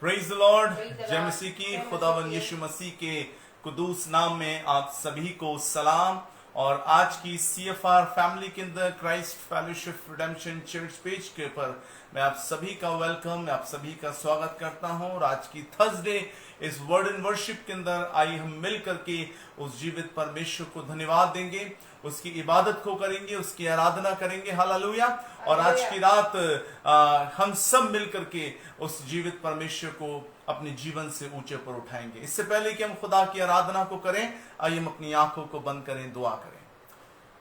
Praise the Lord. जय मसीह की। खुदावन यीशु मसीह के कुदूस नाम में आप सभी को सलाम। और आज की CFR फैमिली के अंदर Christ fellowship redemption church page के ऊपर मैं आप सभी का वेलकम, मैं आप सभी का स्वागत करता हूं। और आज की थर्सडे इस वर्ड एंड वर्शिप के अंदर आइए हम मिल करके उस जीवित परमेश्वर को धन्यवाद देंगे, उसकी इबादत को करेंगे, उसकी आराधना करेंगे। हालेलुया। और आज की रात हम सब मिल करके उस जीवित परमेश्वर को अपने जीवन से ऊंचे पर उठाएंगे। इससे पहले कि हम खुदा की आराधना को करें, आइए हम अपनी आंखों को बंद करें, दुआ करें।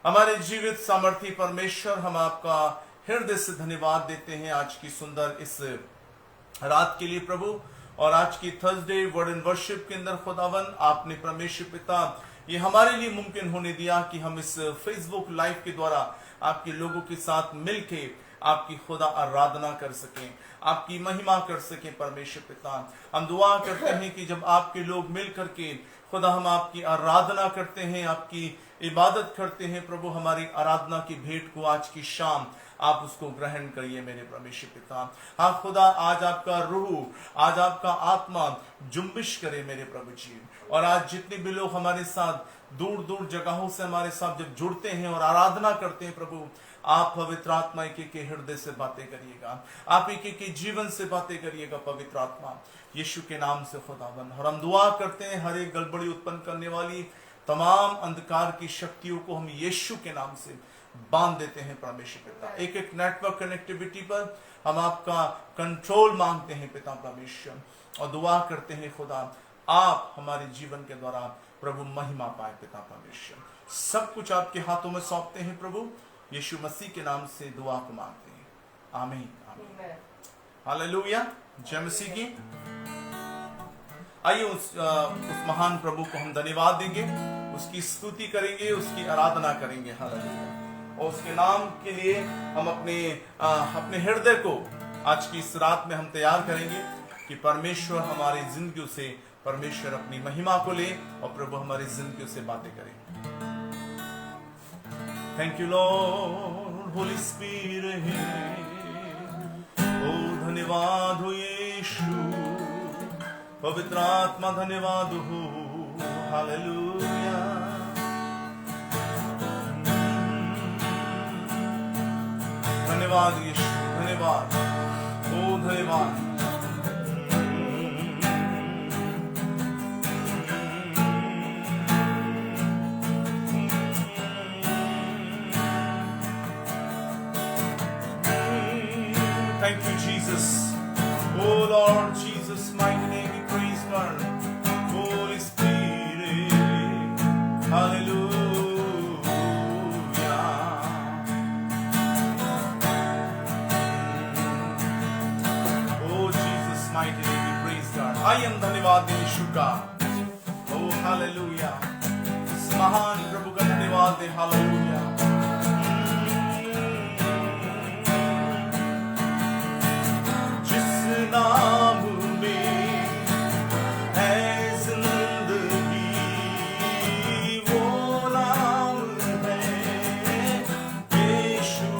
हमारे जीवित सामर्थी परमेश्वर, हम आपका हृदय से धन्यवाद देते हैं आज की सुंदर इस रात के लिए प्रभु। और आज की थर्सडे वर्ड एंड वर्शिप के अंदर खुदावन आपने परमेश्वर पिता ये हमारे लिए मुमकिन होने दिया कि हम इस फेसबुक लाइव के द्वारा आपके लोगों के साथ मिलके आपकी खुदा आराधना कर सकें, आपकी महिमा कर सकें। परमेश्वर पिता, हम दुआ करते हैं कि जब आपके लोग मिल करके खुदा हम आपकी आराधना करते हैं, आपकी इबादत करते हैं प्रभु, हमारी आराधना की भेंट को आज की शाम आप उसको ग्रहण करिए मेरे परमेश्वर पिता। हाँ खुदा, आज आपका रूह, आज आपका आत्मा जुम्बिश करे मेरे प्रभु जी। और आज जितने भी लोग हमारे साथ दूर दूर जगहों से हमारे साथ जब जुड़ते हैं और आराधना करते हैं प्रभु, आप पवित्र आत्मा एक के हृदय से बातें करिएगा, आप एक के जीवन से बातें करिएगा पवित्र आत्मा, यीशु के नाम से खुदावन। और हम दुआ करते हैं हर एक गड़बड़ी उत्पन्न करने वाली तमाम अंधकार की शक्तियों को हम यीशु के नाम से बांध देते हैं परमेश्वर पिता। एक एक नेटवर्क कनेक्टिविटी पर हम आपका कंट्रोल मांगते हैं पिता परमेश्वर, और दुआ करते हैं खुदा आप हमारे जीवन के द्वारा प्रभु महिमा पाए पिता परमेश्वर। सब कुछ आपके हाथों में सौंपते हैं प्रभु, यीशु मसीह के नाम से दुआ को मांगते हैं, आमीन आमीन। हालेलुया। जय मसीह की। आइए उस महान प्रभु को हम धन्यवाद देंगे, उसकी स्तुति करेंगे, उसकी आराधना करेंगे। हालेलुया। और उसके नाम के लिए हम अपने हृदय को आज की इस रात में हम तैयार करेंगे कि परमेश्वर हमारी जिंदगी से परमेश्वर अपनी महिमा को ले और प्रभु हमारी जिंदगी से बातें करें। Thank you lord, holy spirit. ओ धन्यवाद हो यीशु, पवित्र आत्मा धन्यवाद हो। हालेलुया। धन्यवाद यीशु, धन्यवाद, ओ धन्यवाद। Thank you, Jesus. Oh Lord Jesus, mighty name we praise God. Holy Spirit, hallelujah. Oh Jesus, mighty name we praise God. I am धन्यवाद दे यीशु का। Oh hallelujah. इस महान प्रभु का धन्यवाद दे। हालेलुया। नाम में है जिंदगी, वो नाम है यीशु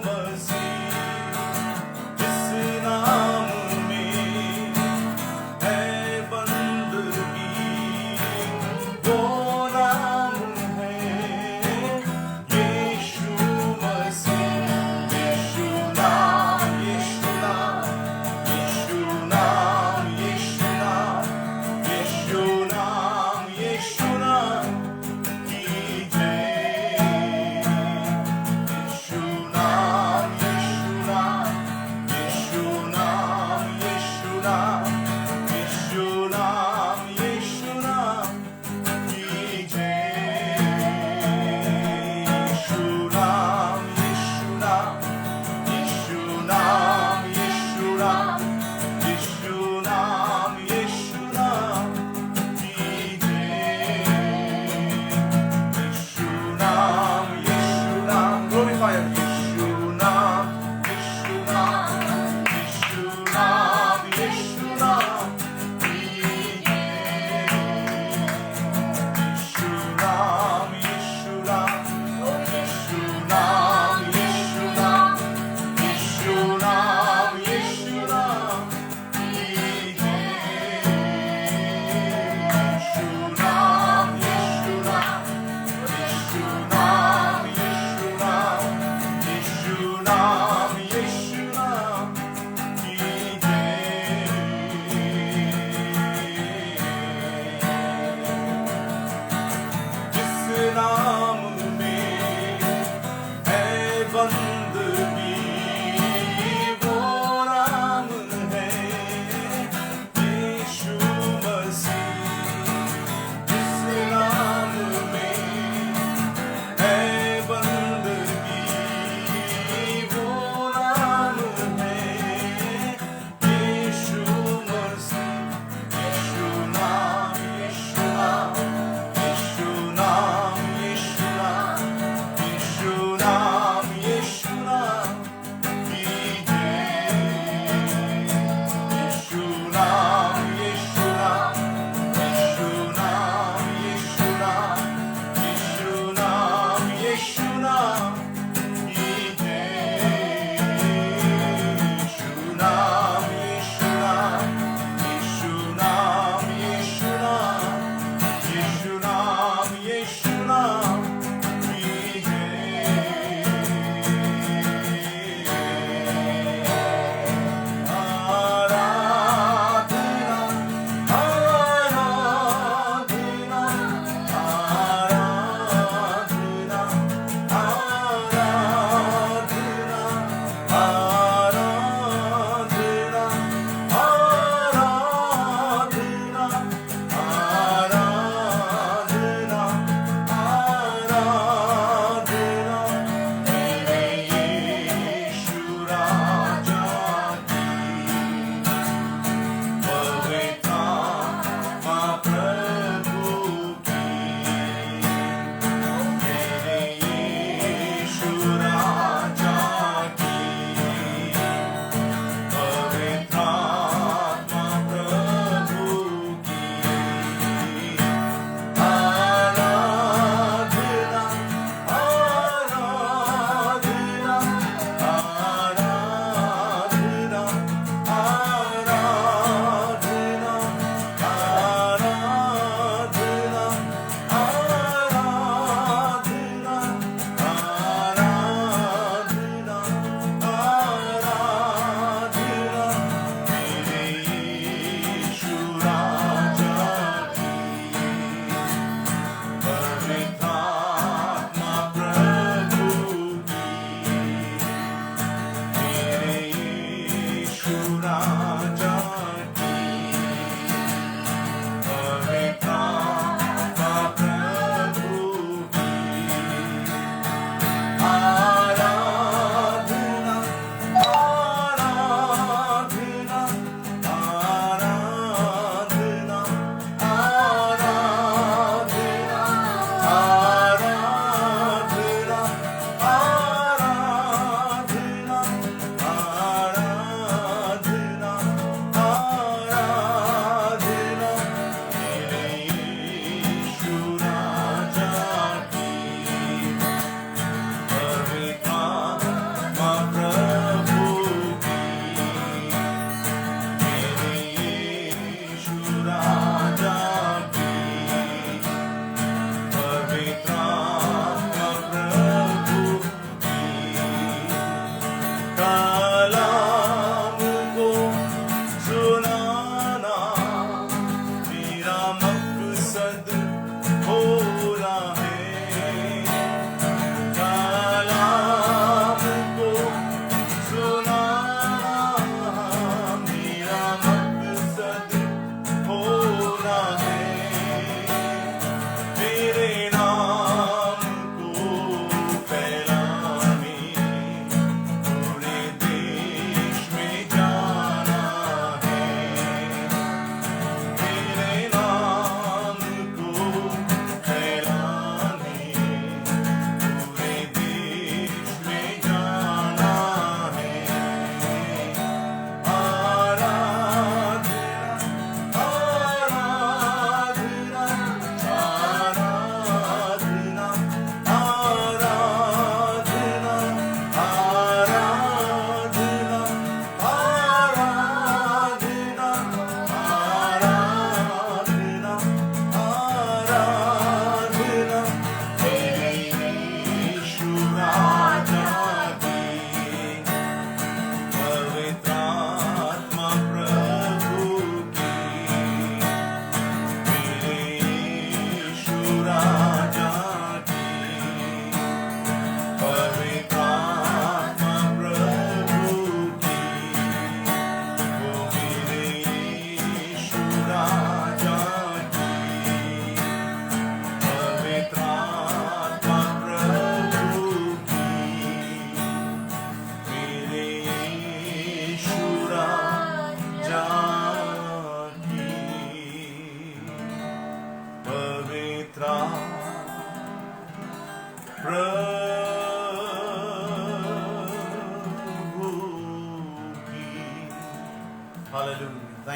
मसीह। जिस नाम में है बंदगी, वो नाम है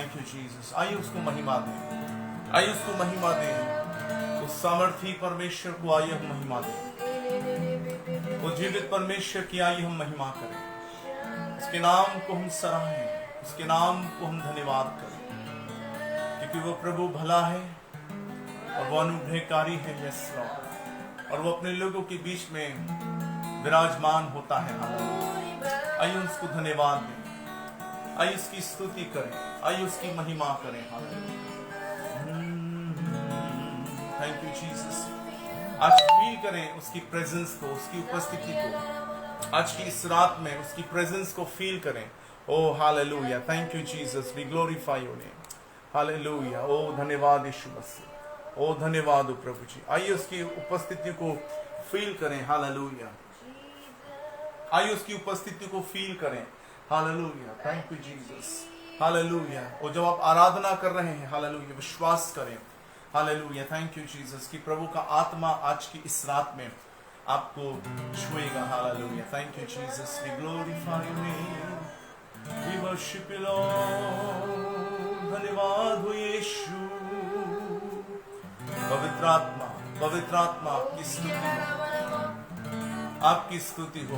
थैंक यू जीसस। आइए उसको महिमा दें, आइए उसको महिमा दें। उस सामर्थी परमेश्वर को आइए हम महिमा दें। वो जीवित परमेश्वर की आइए हम महिमा करें। उसके नाम को हम सराहें, उसके नाम को हम धन्यवाद करें, क्योंकि वो प्रभु भला है और वो अनुग्रहकारी है। यस लॉर्ड, और वो अपने लोगों के बीच में विराजमान होता है। आइए उसको धन्यवाद दें, आइए उसकी स्तुति करें, आइए उसकी महिमा करें। Thank you Jesus. आज फील करें उसकी प्रेजेंस को, उसकी उपस्थिति को। आज की इस रात में उसकी प्रेजेंस को फील करें। ओ hallelujah, thank you Jesus, we glorify your name. Hallelujah, ओ धन्यवाद यीशु मसीह, ओ धन्यवाद हो प्रभु जी। आइए उसकी उपस्थिति को फील करें। हालेलुया, आइए उसकी उपस्थिति को फील करें। Hallelujah, thank you Jesus. Hallelujah, और जब आप आराधना कर रहे हैं, हालेलुया, विश्वास करें। हालेलुया, थैंक यू जीसस कि प्रभु का आत्मा आज की इस रात में आपको छुएगा। Hallelujah, thank you Jesus, we glorify your name, we worship you Lord. धन्यवाद हो यीशु। पवित्र आत्मा, पवित्र आत्मा आपकी स्तुति हो, आपकी स्तुति हो।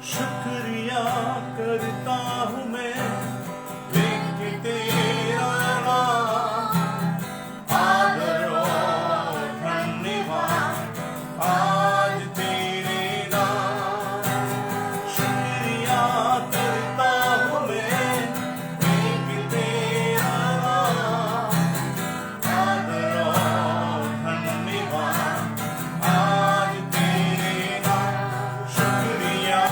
शुक्रिया करता हूँ मैं लेके तेरा नाम, आदर और धन्यवाद आज तेरे नाम। शुक्रिया करता हूँ मैं लेके तेरा नाम, आदर और धन्यवाद आज तेरे नाम। शुक्रिया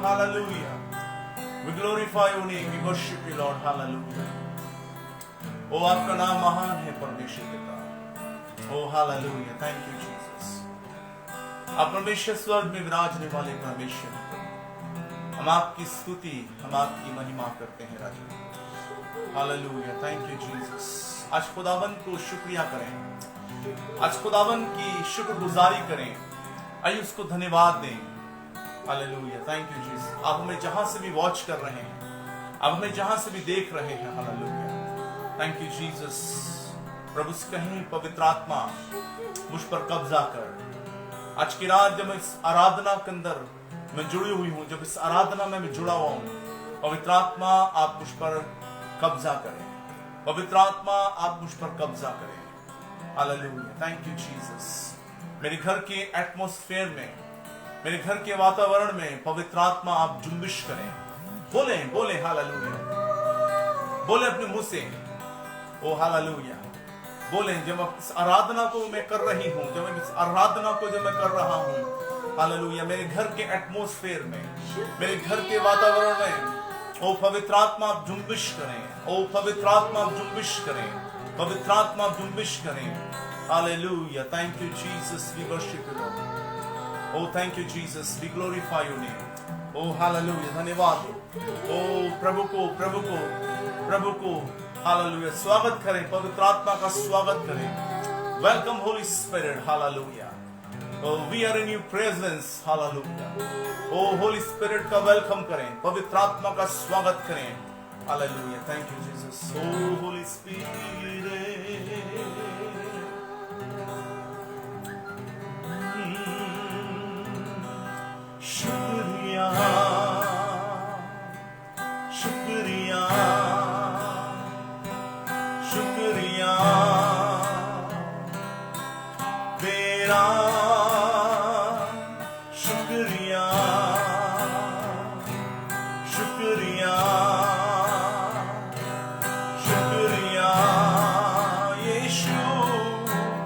hallelujah. We glorify your name. We worship you, Lord. Hallelujah. Oh, आपका नाम महान है परमेश्वर पिता. Oh, hallelujah. Thank you, Jesus. आप परमेश्वर स्वर्ग में विराजने वाले परमेश्वर हैं. हम आपकी स्तुति, हम आपकी महिमा करते हैं राजा. Hallelujah. Thank you, Jesus. आज खुदावन को शुक्रिया करें. आज खुदावन की शुक्रगुजारी करें. आइए उसको धन्यवाद दें. Hallelujah. Thank you, Jesus. आप हमें जहां से भी वॉच कर रहे हैं, आप हमें जहां से भी देख रहे हैं. Hallelujah. Thank you, Jesus. प्रभु से कहें पवित्र आत्मा मुझ पर कब्जा कर. आज की रात जब मैं इस आराधना के अंदर मैं जुड़ी हुई हूं, जब इस आराधना में मैं जुड़ा हुआ हूं, पवित्र आत्मा आप मुझ पर कब्जा करें. पवित्र आत्मा आप मुझ पर कब्जा करें. हालेलुया. Thank you Jesus. मेरे घर के एटमॉस्फेयर में, मेरे घर के वातावरण में पवित्र आत्मा आप जुम्बिश करें. बोले बोले हालेलुया. बोले अपने मुंह से ओ हालेलुया. बोले जब इस आराधना को मैं कर रही हूं, जब इस आराधना को जब मैं कर रहा हूं, हालेलुया, मेरे घर के एटमॉस्फेयर में, मेरे घर के वातावरण में ओ पवित्र आत्मा आप जुम्बिश करें. ओ पवित्र आत्मा आप जुम्बिश करें. पवित्र आत्मा आप जुम्बिश करें. Hallelujah. Thank you Jesus. We worship you Lord. Oh thank you Jesus. We glorify your name. Oh hallelujah. धन्यवाद. ओ प्रभु को हालेलुया स्वागत करें. पवित्र आत्मा का स्वागत करें. Welcome Holi spirit. Hallelujah. Oh, we are in your presence. Hallelujah. Oh, Holy Spirit का वेलकम करें. पवित्र आत्मा का स्वागत करें. Hallelujah. Thank you, Jesus. Oh, Holy Spirit. शुक्रिया, शुक्रिया, शुक्रिया तेरा. शुक्रिया, शुक्रिया, शुक्रिया यीशु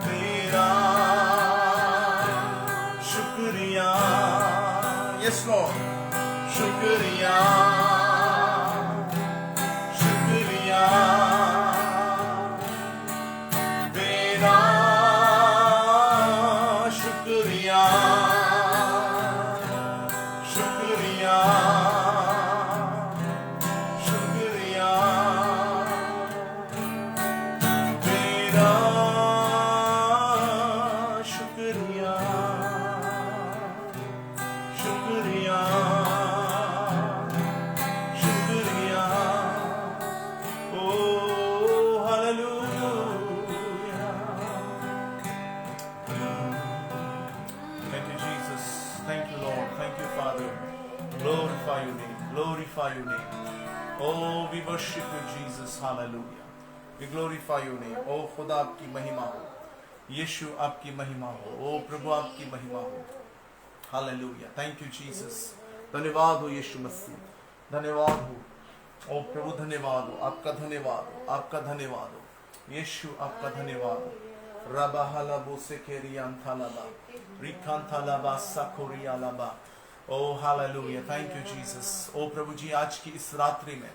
तेरा. शुक्रिया. Yes Lord. शुक्रिया, शुक्रिया तेरा. शुक्रिया, शुक्रिया, शुक्रिया तेरा. शुक्रिया, शुक्रिया, शुक्रिया. ओ hallelujah. Thank you, Jesus. Thank you, Lord. Thank you, Father. Glorify your name. Glorify your name. Oh, we worship you, Jesus. Hallelujah. We glorify your name. Oh, खुदा आपकी महिमा हो. यीशु आपकी महिमा हो. Oh, प्रभु आपकी महिमा हो. Hallelujah. Thank you, Jesus. धन्यवाद हो यीशु मसीह. धन्यवाद हो. ओ प्रभु धन्यवाद हो. आपका धन्यवाद हो. आपका धन्यवाद हो. यीशु आपका धन्यवाद हो. रबा हलाबो से केरियान थालाबा. रिखान थालाबा साकोरिया लाबा. ओ हालेलुया. Thank you Jesus. ओ प्रभु जी आज की इस रात्रि में,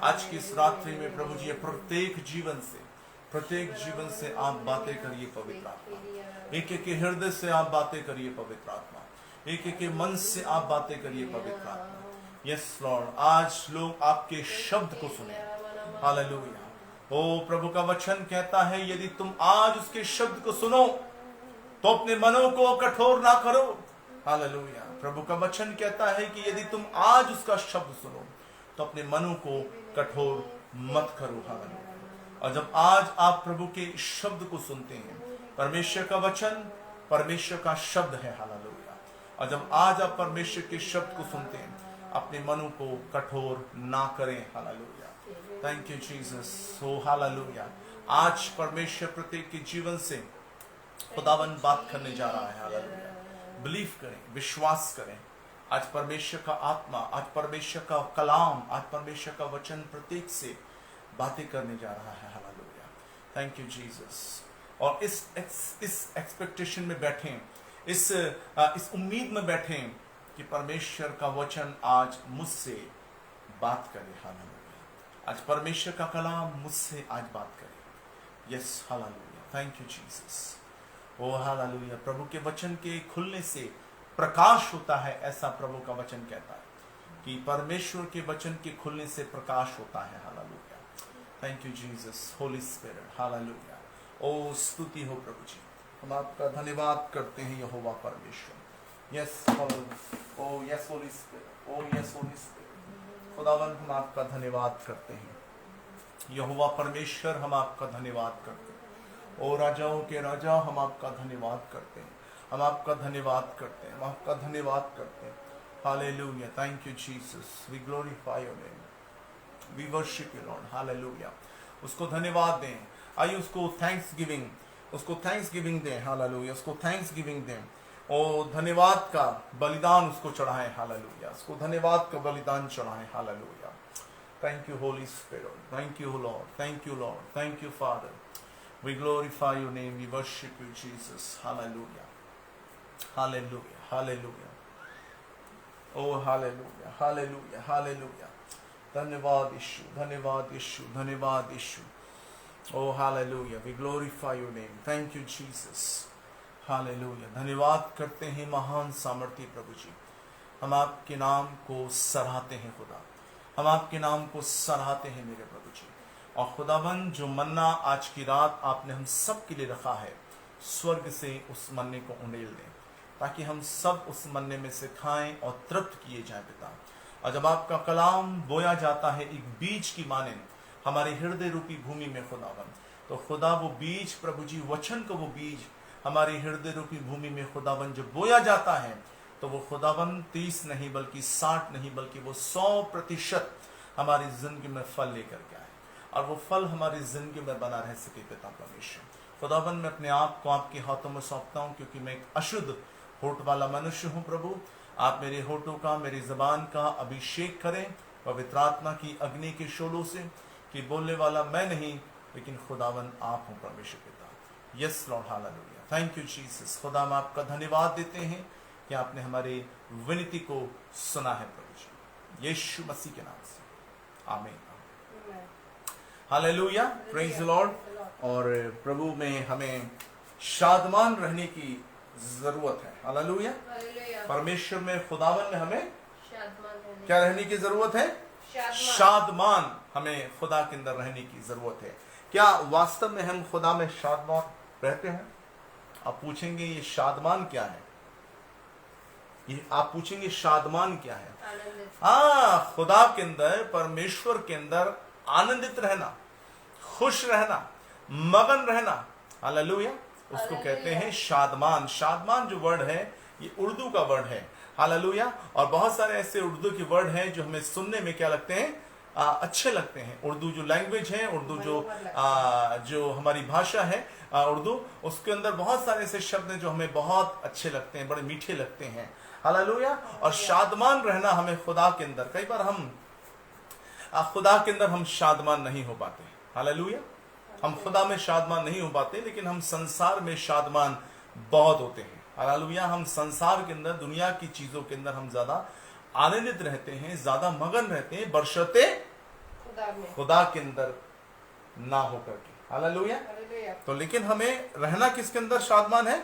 आज की इस रात्रि में प्रभु जी प्रत्येक जीवन से आप बातें करिए पवित्र आत्मा. एक एक हृदय से आप बातें करिए पवित्र आत्मा. एक एक मन से आप बातें करिए पवित्र आत्मा. Yes Lord. आज लोग आपके शब्द को सुने. हालेलुया. ओ प्रभु का वचन कहता है यदि तुम आज उसके शब्द को सुनो तो अपने मनों को कठोर ना करो. हालेलुया. प्रभु का वचन कहता है कि यदि तुम आज उसका शब्द सुनो तो अपने मनों को कठोर मत करो. हालेलुया. और जब आज आप प्रभु के शब्द को सुनते हैं, परमेश्वर का वचन परमेश्वर का शब्द है. हालेलुया. और जब आज आप परमेश्वर के शब्द को सुनते हैं, अपने मनों को कठोर ना करें. Hallelujah. Thank you Jesus. O hallelujah. आज परमेश्वर प्रत्येक के जीवन से खुदावन बात करने जा रहा है. हालेलुया. बिलीव करें, विश्वास करें. आज परमेश्वर का आत्मा, आज परमेश्वर का कलाम, आज परमेश्वर का वचन प्रत्येक से बातें करने जा रहा है. हालेलुया. Thank you Jesus. और इस एक्सपेक्टेशन में बैठें, इस उम्मीद में बैठें कि परमेश्वर का वचन आज मुझसे बात करे। हालेलुया। आज परमेश्वर का कलाम मुझसे आज बात करे। Yes hallelujah, thank you Jesus. O hallelujah. प्रभु के वचन के खुलने से प्रकाश होता है, ऐसा प्रभु का वचन कहता है कि परमेश्वर के वचन के खुलने से प्रकाश होता है। Hallelujah, thank you Jesus, holy spirit. Hallelujah. ओ स्तुति हो प्रभु जी, हम आपका धन्यवाद करते हैं यहोवा परमेश्वर। Yes hallelujah. ओ यस होली स्पिरिट, ओ यस होली स्पिरिट। खुदावन हम आपका धन्यवाद करते हैं यहोवा परमेश्वर, हम आपका धन्यवाद करते हैं। ओ राजाओं के राजा, हम आपका धन्यवाद करते हैं, हम आपका धन्यवाद करते हैं, हम आपका धन्यवाद करते हैं। Hallelujah, thank you Jesus, we glorify your name, we worship you Lord. Hallelujah. उसको धन्यवाद दें, आइए उसको थैंक्स गिविंग दें। हालेलुया, उसको थैंक्स गिविंग दें। ओ धन्यवाद का बलिदान उसको चढ़ाएं। हालेलुया, उसको धन्यवाद का बलिदान चढ़ाएं। Hallelujah, thank you holy spirit, thank you lord, thank you lord, thank you father, we glorify your name, we worship you Jesus. Hallelujah, hallelujah, hallelujah. ओ हालेलुया, हालेलुया, हालेलुया। धन्यवाद यीशु, धन्यवाद यीशु, धन्यवाद यीशु। ओ hallelujah, we glorify your name, thank you Jesus. Hallelujah, धन्यवाद करते हैं महान सामर्थी प्रभु जी, हम आपके नाम को सराहते हैं खुदा, हम आपके नाम को सराहते हैं मेरे प्रभु जी। और खुदावन जो मन्ना आज की रात आपने हम सब के लिए रखा है, स्वर्ग से उस मन्ने को उंडेल दें ताकि हम सब उस मन्ने में से खाएं और तृप्त किए जाएं पिता। और जब आपका कलाम बोया जाता है एक बीज की माने हमारे हृदय रूपी भूमि में खुदावन, तो खुदा वो बीज प्रभु जी, वचन का वो बीज हमारे हृदय रूपी भूमि में खुदावन जब बोया जाता है तो वो खुदावन 30 नहीं बल्कि 60 नहीं बल्कि वो 100% हमारी जिंदगी में फल लेकर के आए और वो फल हमारी जिंदगी में बना रह सके पिता परमेश्वर। खुदावन मैं अपने आप को आपके हाथों में सौंपता हूँ क्योंकि मैं एक अशुद्ध होठ वाला मनुष्य हूँ प्रभु। आप मेरे होठों का, मेरी जबान का अभिषेक करें पवित्र आत्मा की अग्नि के शोलों से, कि बोलने वाला मैं नहीं लेकिन खुदावन आप हो परमेश्वर पिता। Yes lord, hallelujah, thank you Jesus. खुदा हम आपका धन्यवाद देते हैं कि आपने हमारी विनती को सुना है प्रभु जी, यीशु मसीह के नाम से, आमीन। Hallelujah, praise the Lord. और प्रभु में हमें शादमान रहने की जरूरत है। हालेलुया, परमेश्वर में, खुदावन में हमें क्या रहने की जरूरत है? शादमान, हमें खुदा के अंदर रहने की जरूरत है। क्या वास्तव में हम खुदा में शादमान रहते हैं? आप पूछेंगे ये शादमान क्या है? ये आप पूछेंगे शादमान क्या है? हाँ, खुदा के अंदर, परमेश्वर के अंदर आनंदित रहना, खुश रहना, मगन रहना। हालेलुया, उसको कहते हैं शादमान। शादमान जो वर्ड है ये उर्दू का वर्ड है। हालेलुया, और बहुत सारे ऐसे उर्दू के वर्ड हैं जो हमें सुनने में क्या लगते हैं? अच्छे लगते हैं। उर्दू जो लैंग्वेज है, उर्दू जो हमारी भाषा है उर्दू, उसके अंदर बहुत सारे ऐसे शब्द हैं जो हमें बहुत अच्छे लगते हैं, बड़े मीठे लगते हैं। हालेलुया, और शादमान रहना हमें खुदा के अंदर, कई बार हम खुदा के अंदर हम शादमान नहीं हो पाते। हालेलुया, हम खुदा में शादमान नहीं हो पाते, लेकिन हम संसार में शादमान बहुत होते हैं। हालेलुया, हम संसार के अंदर, दुनिया की चीजों के अंदर हम ज्यादा आनंदित रहते हैं, ज्यादा मगन रहते हैं, बरसते खुदा के अंदर ना होकर के। हालेलुया, तो लेकिन हमें रहना किसके अंदर शादमान है?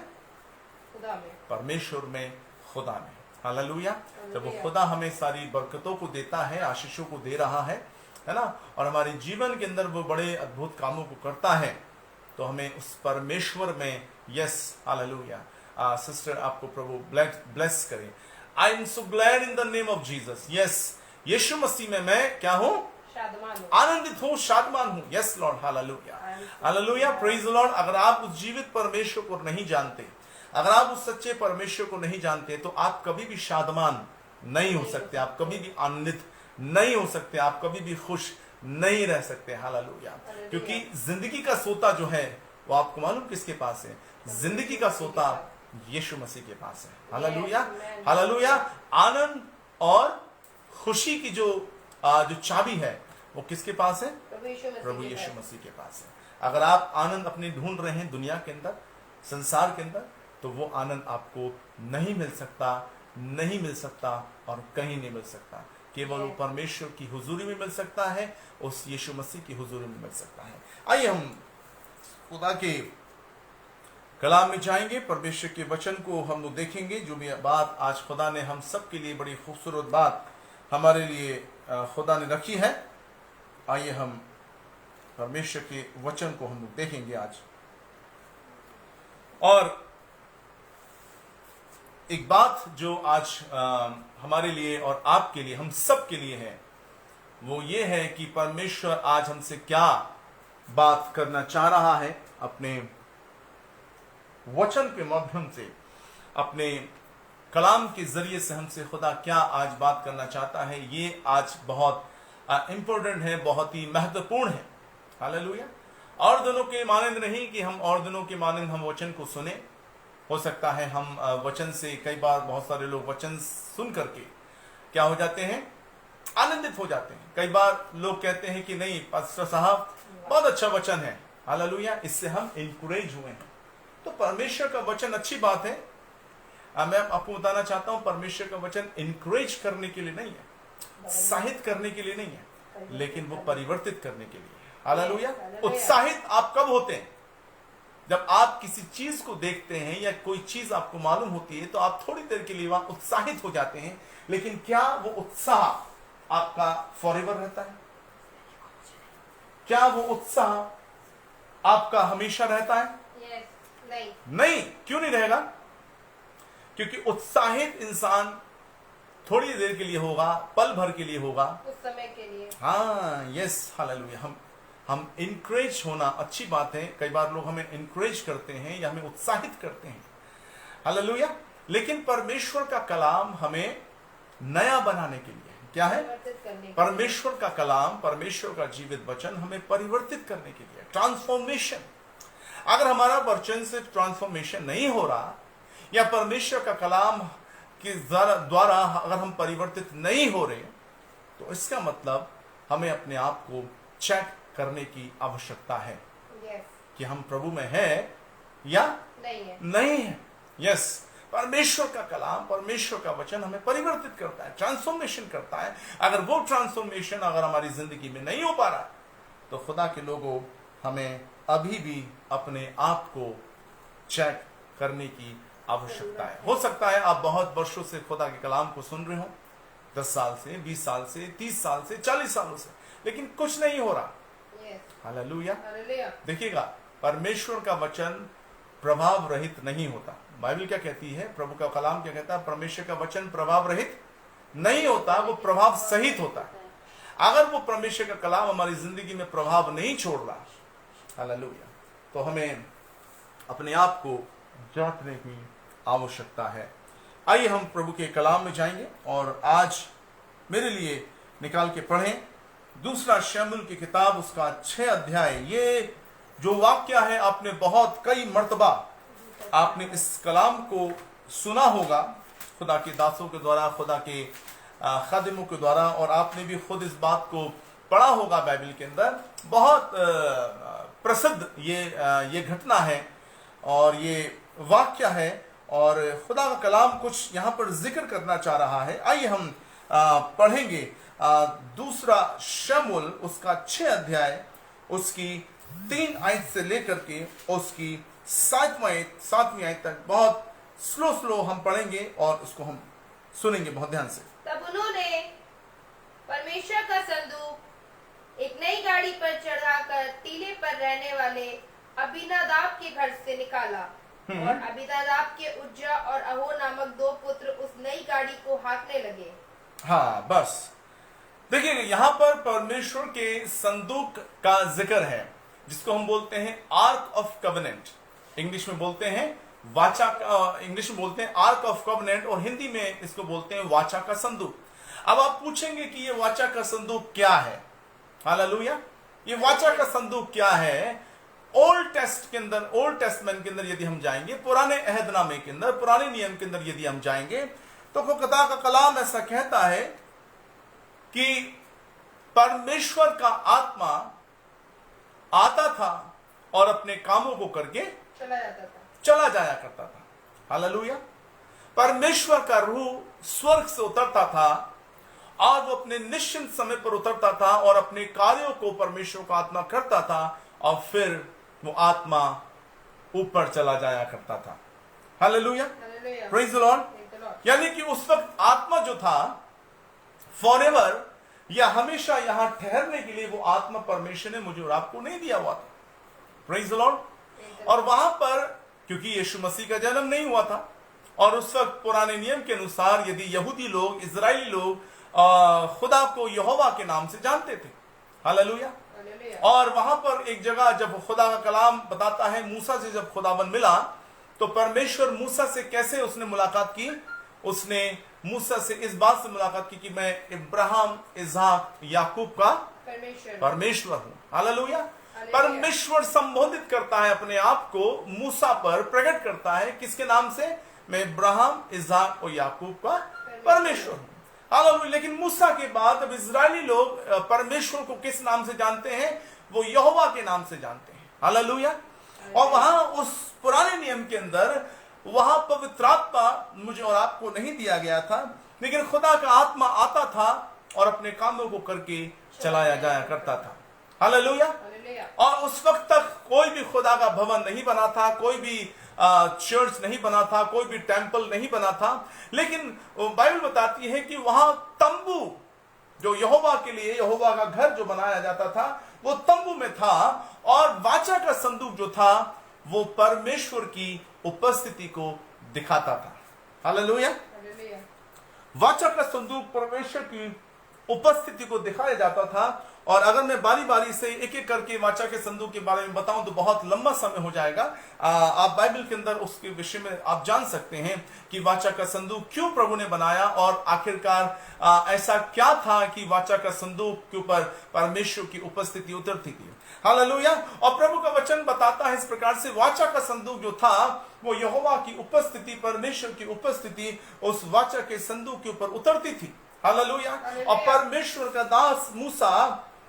खुदा में, परमेश्वर में, खुदा में। हालेलुया, जब वो खुदा हमें सारी बरकतों को देता है, आशीषों को दे रहा है ना, और हमारे जीवन के अंदर वो बड़े अद्भुत कामों को करता है, तो हमें उस परमेश्वर में, यस हालेलुया, सिस्टर आपको प्रभु ब्लेस करे। I am so glad in the name of Jesus. Yes, Yeshu Masih में मैं क्या हूं? आनंदित हूं, शादमान हूं। Yes lord, hallelujah, hallelujah, praise the lord. अगर आप उस जीवित परमेश्वर को नहीं जानते, अगर आप उस सच्चे परमेश्वर को नहीं जानते, तो आप कभी भी शादमान नहीं हो सकते, आप कभी भी आनंदित नहीं हो सकते, आप कभी भी खुश नहीं रह सकते। हालेलुया, क्योंकि जिंदगी का सोता जो है वो आपको मालूम किसके पास है? जिंदगी का सोता यीशु मसीह के पास है। हालेलुया, हालेलुया, आनंद और खुशी की जो चाबी है वो किसके पास है? प्रभु यीशु मसीह के पास है। अगर आप आनंद अपने ढूंढ रहे हैं दुनिया के अंदर, संसार के अंदर, तो वो आनंद आपको नहीं मिल सकता नहीं मिल सकता और कहीं नहीं मिल सकता। केवल वो परमेश्वर की हुजूरी में मिल सकता है, उस यीशु मसीह की हुजूरी में मिल सकता है। आइए हम खुदा के कलाम में जाएंगे, परमेश्वर के वचन को हम लोग देखेंगे। जो भी बात आज खुदा ने हम सब के लिए बड़ी खूबसूरत बात हमारे लिए खुदा ने रखी है, आइए हम परमेश्वर के वचन को हम लोग देखेंगे आज। और एक बात जो आज हमारे लिए और आपके लिए, हम सब के लिए है, वो ये है कि परमेश्वर आज हमसे क्या बात करना चाह रहा है अपने वचन के माध्यम से, अपने कलाम के जरिए से हमसे खुदा क्या आज बात करना चाहता है। ये आज बहुत इंपॉर्टेंट है, बहुत ही महत्वपूर्ण है। हालेलुया। और दिनों के मानंद नहीं कि हम और दिनों के मानंद हम वचन को सुने। हो सकता है हम वचन से, कई बार बहुत सारे लोग वचन सुन करके क्या हो जाते हैं, आनंदित हो जाते हैं। कई बार लोग कहते हैं कि नहीं पास्टर साहब बहुत अच्छा वचन है, हालेलुया, इससे हम इंकरेज हुए हैं। तो परमेश्वर का वचन अच्छी बात है। मैं आपको बताना चाहता हूं, परमेश्वर का वचन इंकरेज करने के लिए नहीं है, उत्साहित करने के लिए नहीं है, लेकिन वो परिवर्तित करने के लिए है। हालेलुया। उत्साहित आप कब होते हैं? जब आप किसी चीज को देखते हैं या कोई चीज आपको मालूम होती है तो आप थोड़ी देर के लिए वहां उत्साहित हो जाते हैं, लेकिन क्या वो उत्साह आपका फॉरएवर रहता है? क्या वो उत्साह आपका हमेशा रहता है? नहीं। क्यों नहीं रहेगा? क्योंकि उत्साहित इंसान थोड़ी देर के लिए होगा, पल भर के लिए होगा, उस समय के लिए। हाँ, यस, हालेलुया। हम इनकरेज होना अच्छी बात है। कई बार लोग हमें इनकरेज करते हैं या हमें उत्साहित करते हैं, हालेलुया। लेकिन परमेश्वर का कलाम हमें नया बनाने के लिए क्या है? परमेश्वर का कलाम, परमेश्वर का जीवित वचन हमें परिवर्तित करने के लिए, ट्रांसफॉर्मेशन। अगर हमारा वचन से ट्रांसफॉर्मेशन नहीं हो रहा या परमेश्वर का कलाम के द्वारा अगर हम परिवर्तित नहीं हो रहे, तो इसका मतलब हमें अपने आप को चेक करने की आवश्यकता है कि हम प्रभु में है या नहीं है। यस, परमेश्वर का कलाम, परमेश्वर का वचन हमें परिवर्तित करता है, ट्रांसफॉर्मेशन करता है। अगर वो ट्रांसफॉर्मेशन अगर हमारी जिंदगी में नहीं हो पा रहा, तो खुदा के लोगों, हमें अभी भी अपने आप को चेक करने की आवश्यकता है। हो सकता है आप बहुत वर्षों से खुदा के कलाम को सुन रहे हो, 10 साल से, 20 साल से, 30 साल से, 40 सालों से, लेकिन कुछ नहीं हो रहा। हालेलुया। देखिएगा, परमेश्वर का वचन प्रभाव रहित नहीं होता। बाइबल क्या कहती है, प्रभु का कलाम क्या कहता है? परमेश्वर का वचन प्रभाव रहित नहीं होता, वो प्रभाव सहित होता है। अगर वो परमेश्वर का कलाम हमारी जिंदगी में प्रभाव नहीं छोड़ रहा, हालेलुया, तो हमें अपने आप को जांचने की आवश्यकता है। आइए हम प्रभु के कलाम में जाएंगे और आज मेरे लिए निकाल के पढ़ें दूसरा शमूएल की किताब, उसका 6 अध्याय। ये जो वाक्य है, आपने बहुत कई मर्तबा आपने इस कलाम को सुना होगा खुदा के दासों के द्वारा, खुदा के खादिमों के द्वारा, और आपने भी खुद इस बात को पढ़ा होगा बाइबल के अंदर। बहुत प्रसिद्ध ये घटना है और ये वाक्य है, और खुदा का कलाम कुछ यहाँ पर जिक्र करना चाह रहा है। आइए हम पढ़ेंगे दूसरा शमूएल, उसका 6 अध्याय, उसकी 3 आयत से लेकर के उसकी 7वीं आयत तक। बहुत स्लो हम पढ़ेंगे और उसको हम सुनेंगे बहुत ध्यान से। तब उन्होंने परमेश्वर का संदूक एक नई गाड़ी पर चढ़ाकर टीले पर रहने वाले अबीनादाब के घर से निकाला, और अबीनादाब के उज्जा और अहो नामक 2 पुत्र उस नई गाड़ी को हाँकने लगे। हाँ, बस देखिए, यहाँ पर परमेश्वर के संदूक का जिक्र है, जिसको हम बोलते हैं आर्क ऑफ कवेनेंट। इंग्लिश में बोलते हैं वाचा का, इंग्लिश में बोलते हैं आर्क ऑफ कवेनेंट, और हिंदी में इसको बोलते हैं वाचा का संदूक। अब आप पूछेंगे कि ये वाचा का संदूक क्या है? हालेलुया। ये वाचा का संदूक क्या है? ओल्ड टेस्ट के अंदर, ओल्ड टेस्टमेंट के अंदर यदि हम जाएंगे, पुराने अहदनामे के अंदर, पुराने नियम के अंदर यदि हम जाएंगे, तो खुदा का कलाम ऐसा कहता है कि परमेश्वर का आत्मा आता था और अपने कामों को करके चला जाया करता था। हालेलुया। परमेश्वर का रूह स्वर्ग से उतरता था और वो अपने निश्चित समय पर उतरता था और अपने कार्यों को परमेश्वर का आत्मा करता था और फिर वो आत्मा ऊपर चला जाया करता था। Hallelujah, praise the Lord. यानी कि उस वक्त आत्मा जो था फॉरएवर या हमेशा यहां ठहरने के लिए वो आत्मा परमेश्वर ने मुझे और आपको नहीं दिया हुआ था। Praise the Lord. और वहां पर क्योंकि यीशु मसीह का जन्म नहीं हुआ था और उस वक्त पुराने नियम के अनुसार यदि यहूदी लोग, इजरायली लोग खुदा को यहोवा के नाम से जानते थे। हालेलुया। और वहां पर एक जगह जब खुदा का कलाम बताता है, मूसा से जब खुदावन मिला तो परमेश्वर मूसा से कैसे उसने मुलाकात की? उसने मूसा से इस बात से मुलाकात की कि मैं इब्राहिम, इसहाक, याकूब का परमेश्वर हूं। हालेलुया। परमेश्वर संबोधित करता है अपने आप को, मूसा पर प्रकट करता है किसके नाम से? मैं इब्राहिम, इसहाक और याकूब का परमेश्वर हूं। हालेलुया। लेकिन मूसा के बाद अब इजरायली लोग परमेश्वर को किस नाम से जानते हैं? वो यहोवा के नाम से जानते हैं। हालेलुया। और वहां उस पुराने नियम के अंदर वहां पवित्र आत्मा मुझे और आपको नहीं दिया गया था, लेकिन खुदा का आत्मा आता था और अपने कामों को करके चलाया जाया करता था। हालेलुया। और उस वक्त तक कोई भी खुदा का भवन नहीं बना था, कोई भी चर्च नहीं बना था, कोई भी टेंपल नहीं बना था, लेकिन बाइबल बताती है कि वहां तंबू जो यहोवा के लिए, यहोवा का घर जो बनाया जाता था, वो तंबू में था और वाचा का संदूक जो था वो परमेश्वर की उपस्थिति को दिखाता था। हालेलुया। वाचा का संदूक परमेश्वर की उपस्थिति को दिखाया जाता था। और अगर मैं बारी बारी से एक एक करके वाचा के संदूक के बारे में बताऊं तो बहुत लंबा समय हो जाएगा। आप बाइबल के अंदर उसके विषय में आप जान सकते हैं कि वाचा का संदूक क्यों प्रभु ने बनाया और आखिरकार ऐसा क्या था कि वाचा का संदूक के ऊपर परमेश्वर की उपस्थिति उतरती थी। हालेलुया। और प्रभु का वचन बताता है इस प्रकार से, वाचा का संदूक जो था वो यहोवा की उपस्थिति, परमेश्वर की उपस्थिति उस वाचा के संदूक के ऊपर उतरती थी। हालेलुया। और परमेश्वर का दास मूसा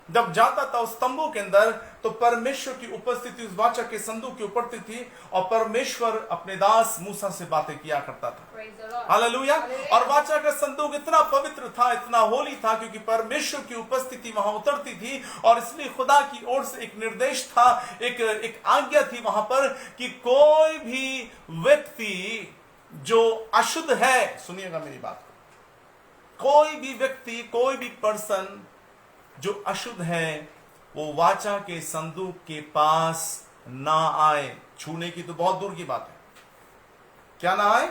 जब जाता था उस तंबू के अंदर तो परमेश्वर की उपस्थिति उस वाचा के संदूक के ऊपर थी और परमेश्वर अपने दास मूसा से बातें किया करता था। हालेलुया। और वाचा का संदूक इतना पवित्र था, इतना होली था, क्योंकि परमेश्वर की उपस्थिति वहां उतरती थी और इसलिए खुदा की ओर से एक निर्देश था, एक आज्ञा थी वहां पर कि कोई भी व्यक्ति जो अशुद्ध है, सुनिएगा मेरी बात को, कोई भी व्यक्ति, कोई भी पर्सन जो अशुद्ध है वो वाचा के संदूक के पास ना आए। छूने की तो बहुत दूर की बात है, क्या ना आए?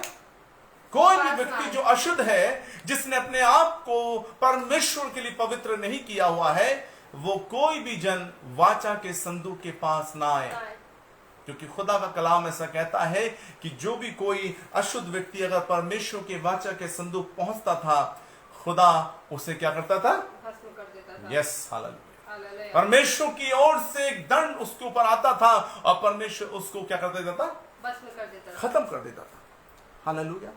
कोई भी व्यक्ति जो अशुद्ध है, जिसने अपने आप को परमेश्वर के लिए पवित्र नहीं किया हुआ है, वो कोई भी जन वाचा के संदूक के पास ना आए। क्योंकि खुदा का कलाम ऐसा कहता है कि जो भी कोई अशुद्ध व्यक्ति अगर परमेश्वर के वाचा के संदूक पहुंचता था, खुदा उसे क्या करता था? Yes, hallelujah. परमेश्वर की ओर से एक दंड उसके ऊपर आता था और परमेश्वर उसको क्या कर देता था? खत्म कर देता था। हालेलुया।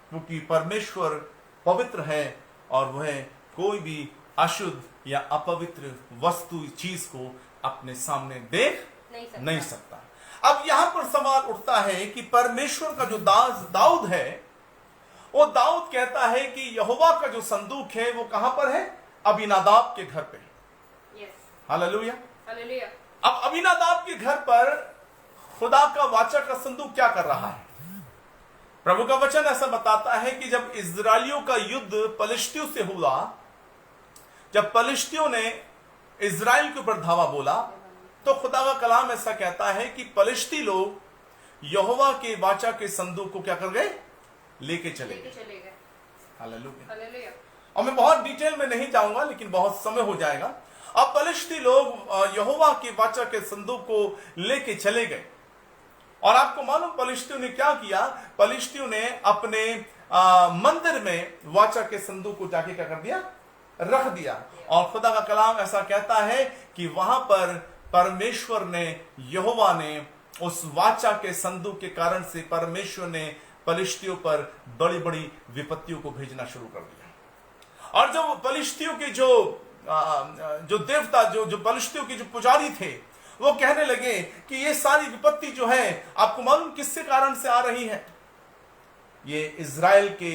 क्योंकि परमेश्वर पवित्र है और वह कोई भी अशुद्ध या अपवित्र वस्तु, चीज को अपने सामने देख नहीं सकता। अब यहां पर सवाल उठता है कि परमेश्वर का जो दास दाऊद है, वो दाऊद कहता है कि यहोवा का जो संदूक है वो कहां पर है? अबीनादाब के घर पे। हालेलुया। अब अबीनादाब के घर पर खुदा का वाचा का संदूक क्या कर रहा है? प्रभु का वचन ऐसा बताता है कि जब इजराइलियों का युद्ध पलिश्तियों से हुआ, जब पलिश्तियों ने इजराइल के ऊपर धावा बोला, तो खुदा का कलाम ऐसा कहता है कि पलिश्ती लोग यहोवा के वाचा के संदूक को क्या कर गए? लेके चले गए। हालेलुया। और मैं बहुत डिटेल में नहीं जाऊंगा, लेकिन बहुत समय हो जाएगा। अब पलिश्ती लोग यहोवा के वाचा के संदूक को लेके चले गए और आपको मालूम पलिश्तियों ने क्या किया? पलिश्तियों ने अपने मंदिर में वाचा के संदूक को जाके क्या कर दिया? रख दिया। और खुदा का कलाम ऐसा कहता है कि वहां पर परमेश्वर ने, यहोवा ने उस वाचा के संदूक के कारण से परमेश्वर ने पलिश्तियों पर बड़ी बड़ी विपत्तियों को भेजना शुरू कर दिया। और जब पलिश्तियों के जो देवता, जो पलिश्तियों के जो पुजारी थे, वो कहने लगे कि ये सारी विपत्ति जो है, आपको मालूम किसके कारण से आ रही है? ये इज़राइल के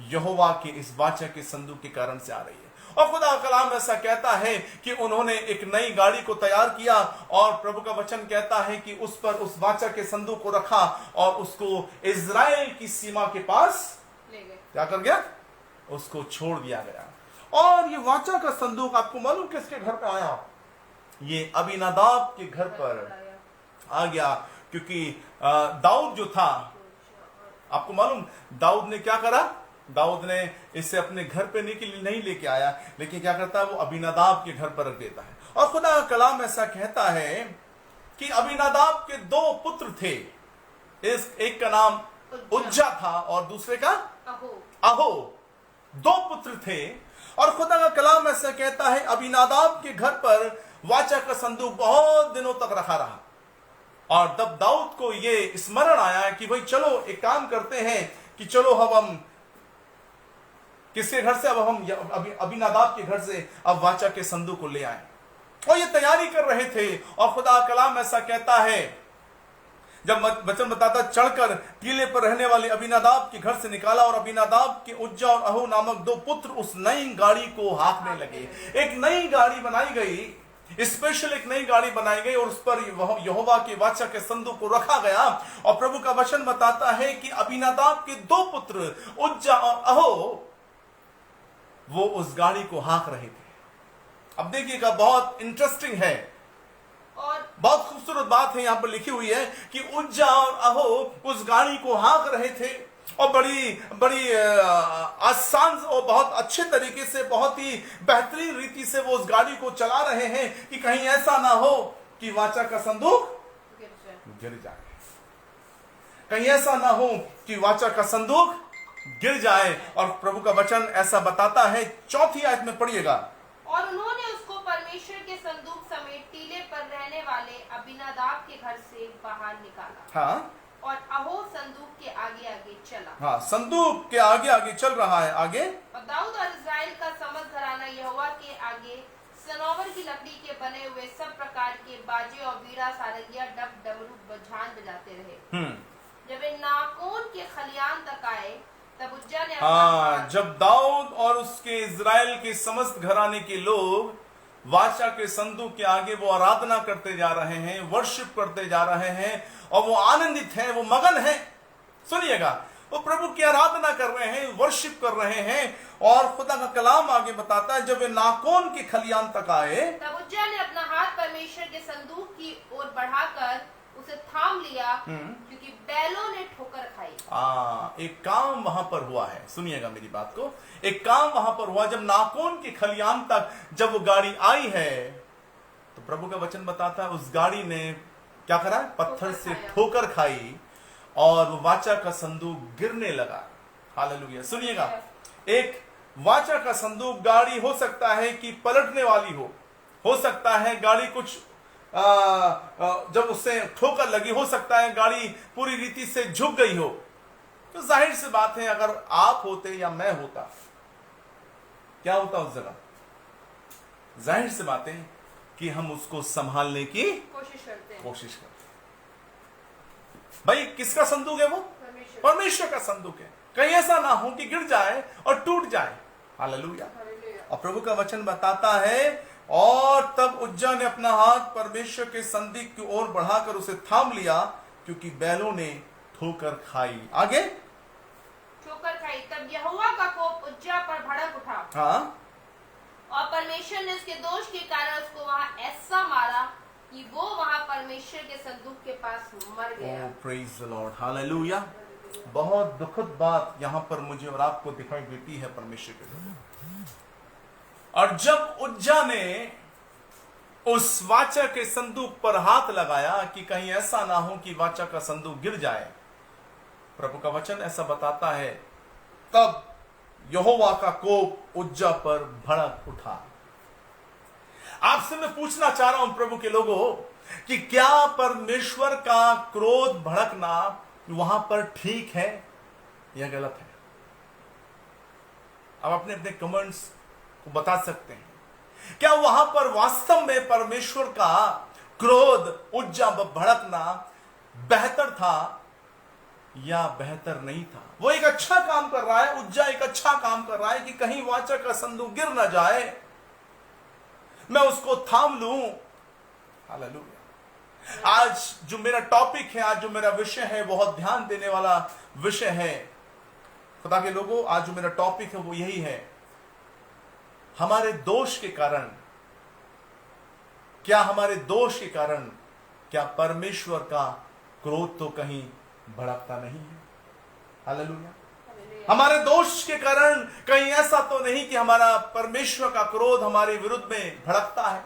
यहोवा के इस वाचा के संदूक के कारण से आ रही है। और खुदा का कलाम ऐसा कहता है कि उन्होंने एक नई गाड़ी को तैयार किया और प्रभु का वचन कहता है कि उस पर उस वाचा के संदूक को रखा और उसको इज़राइल की सीमा के पास ले गए। क्या कर गया? उसको छोड़ दिया गया। और ये वाचा का संदूक आपको मालूम किसके घर पे आया? ये अबीनादाब के घर पर आ गया, क्योंकि दाऊद जो था, आपको मालूम दाऊद ने क्या करा? दाऊद ने इसे अपने घर पे नहीं लेके आया, लेकिन क्या करता है? वो अबीनादाब के घर पर रख देता है। और खुदा का कलाम ऐसा कहता है कि अबीनादाब के 2 पुत्र थे। एक का नाम उज्जा था और दूसरे का अहो। 2 पुत्र थे। और खुदा का कलाम ऐसा कहता है अबीनादाब के घर पर वाचा का संदूक बहुत दिनों तक रखा रहा। और तब दाऊद को ये स्मरण आया कि भाई चलो एक काम करते हैं कि चलो अब हम किसके घर से? अब हम अबीनादाब के घर से अब वाचा के संदूक को ले आए। और ये तैयारी कर रहे थे। और खुदा कलाम ऐसा कहता है, जब वचन बताता, चढ़कर टीले पर रहने वाले अबीनादाब के घर से निकाला और अबीनादाब के उज्जा और अहो नामक 2 पुत्र उस नई गाड़ी को हाँकने लगे। एक नई गाड़ी बनाई गई, स्पेशल एक नई गाड़ी बनाई गई और उस पर यहोवा के वाचा के संदूक को रखा गया। और प्रभु का वचन बताता है कि अबीनादाब के 2 पुत्र उज्जा और अहो वो उस गाड़ी को हाँक रहे थे। अब देखिएगा, बहुत इंटरेस्टिंग है और बहुत खूबसूरत बात है यहां पर लिखी हुई है कि उज्जा और अहो उस गाड़ी को हाँक रहे थे और बड़ी आसान और बहुत अच्छे तरीके से, बहुत ही बेहतरीन रीति से वो उस गाड़ी को चला रहे हैं कि कहीं ऐसा ना हो कि वाचा का संदूक गिर जाए। कहीं ऐसा ना हो कि वाचा का संदूक गिर जाए। और प्रभु का वचन ऐसा बताता है, 4 आयत में पढ़िएगा। और उन्होंने उसको परमेश्वर के संदूक समेत टीले पर रहने वाले अबीनादाब के घर से बाहर निकाला। हाँ, और अहो संदूक के आगे आगे चला। हाँ, संदूक के आगे आगे चल रहा है। आगे, और दाऊद और इज़राइल का समस्त घराना यहोवा के आगे सनोवर की लकड़ी के बने हुए सब प्रकार के बाजे और बीड़ा, सारंगिया, डब, डमरू, झांझ बजाते रहे। जब वे नाकोन के खलियान तक आए तब उज्जा ने जब दाऊद और उसके इज़राइल के समस्त घराने के लोग वाचा के संदूक के आगे वो आराधना करते जा रहे हैं, वर्शिप करते जा रहे हैं और वो आनंदित हैं, वो मगन हैं। सुनिएगा, वो प्रभु की आराधना कर रहे हैं, वर्शिप कर रहे हैं। और खुदा का कलाम आगे बताता है, जब वे नाकोन के खलियान तक आए तब उज्जा ने अपना हाथ परमेश्वर के संदूक की ओर बढ़ाकर उसे थाम लिया, क्योंकि बैलों ने ठोकर खाई। एक काम वहां पर हुआ है। सुनिएगा मेरी बात को, एक काम वहां पर हुआ। जब नाकोन के खलियान तक जब वो गाड़ी आई है तो प्रभु का वचन बताता है उस गाड़ी ने क्या करा? पत्थर से ठोकर खाई और वो वाचा का संदूक गिरने लगा। हालेलुया। सुनिएगा, एक वाचा का संदूक गाड़ी हो सकता है कि पलटने वाली हो सकता है गाड़ी कुछ जब उससे ठोकर लगी, हो सकता है गाड़ी पूरी रीति से झुक गई हो। तो जाहिर सी बात है, अगर आप होते या मैं होता, क्या होता उस जगह? जाहिर सी बात है कि हम उसको संभालने की कोशिश करते। भाई, किसका संदूक है वो? परमेश्वर का संदूक है। कहीं ऐसा ना हो कि गिर जाए और टूट जाए। हालेलुया। और प्रभु का वचन बताता है, और तब उज्जा ने अपना हाथ परमेश्वर के संदूक की ओर बढ़ाकर उसे थाम लिया, क्योंकि बैलों ने ठोकर खाई। आगे, ठोकर खाई। तब यहोवा का कोप उज्जा पर भड़क उठा। हाँ, और परमेश्वर ने उसके दोष के कारण उसको वहां ऐसा मारा कि वो वहां परमेश्वर के संदूक के पास मर गया। Praise the Lord. हालेलुया। बहुत दुखद बात यहां पर मुझे और आपको दिखाई देती है परमेश्वर के द्वारा। और जब उज्जा ने उस वाचा के संदूक पर हाथ लगाया कि कहीं ऐसा ना हो कि वाचा का संदूक गिर जाए, प्रभु का वचन ऐसा बताता है, तब यहोवा का कोप उज्जा पर भड़क उठा। आपसे मैं पूछना चाह रहा हूं प्रभु के लोगों कि क्या परमेश्वर का क्रोध भड़कना वहां पर ठीक है या गलत है? आप अपने अपने कमेंट्स को बता सकते हैं। क्या वहां पर वास्तव में परमेश्वर का क्रोध उज्जा भड़कना बेहतर था या बेहतर नहीं था। वो एक अच्छा काम कर रहा है, उज्जा एक अच्छा काम कर रहा है कि कहीं वाचा का संदूक गिर ना जाए, मैं उसको थाम लूं। हालेलुया। आज जो मेरा टॉपिक है, आज जो मेरा विषय है, बहुत ध्यान देने वाला विषय है खुदा के लोगों। आज जो मेरा टॉपिक है वो यही है, हमारे दोष के कारण, क्या हमारे दोष के कारण क्या परमेश्वर का क्रोध तो कहीं भड़कता नहीं है? हालेलुया। हमारे दोष के कारण कहीं ऐसा तो नहीं कि हमारा परमेश्वर का क्रोध हमारे विरुद्ध में भड़कता है?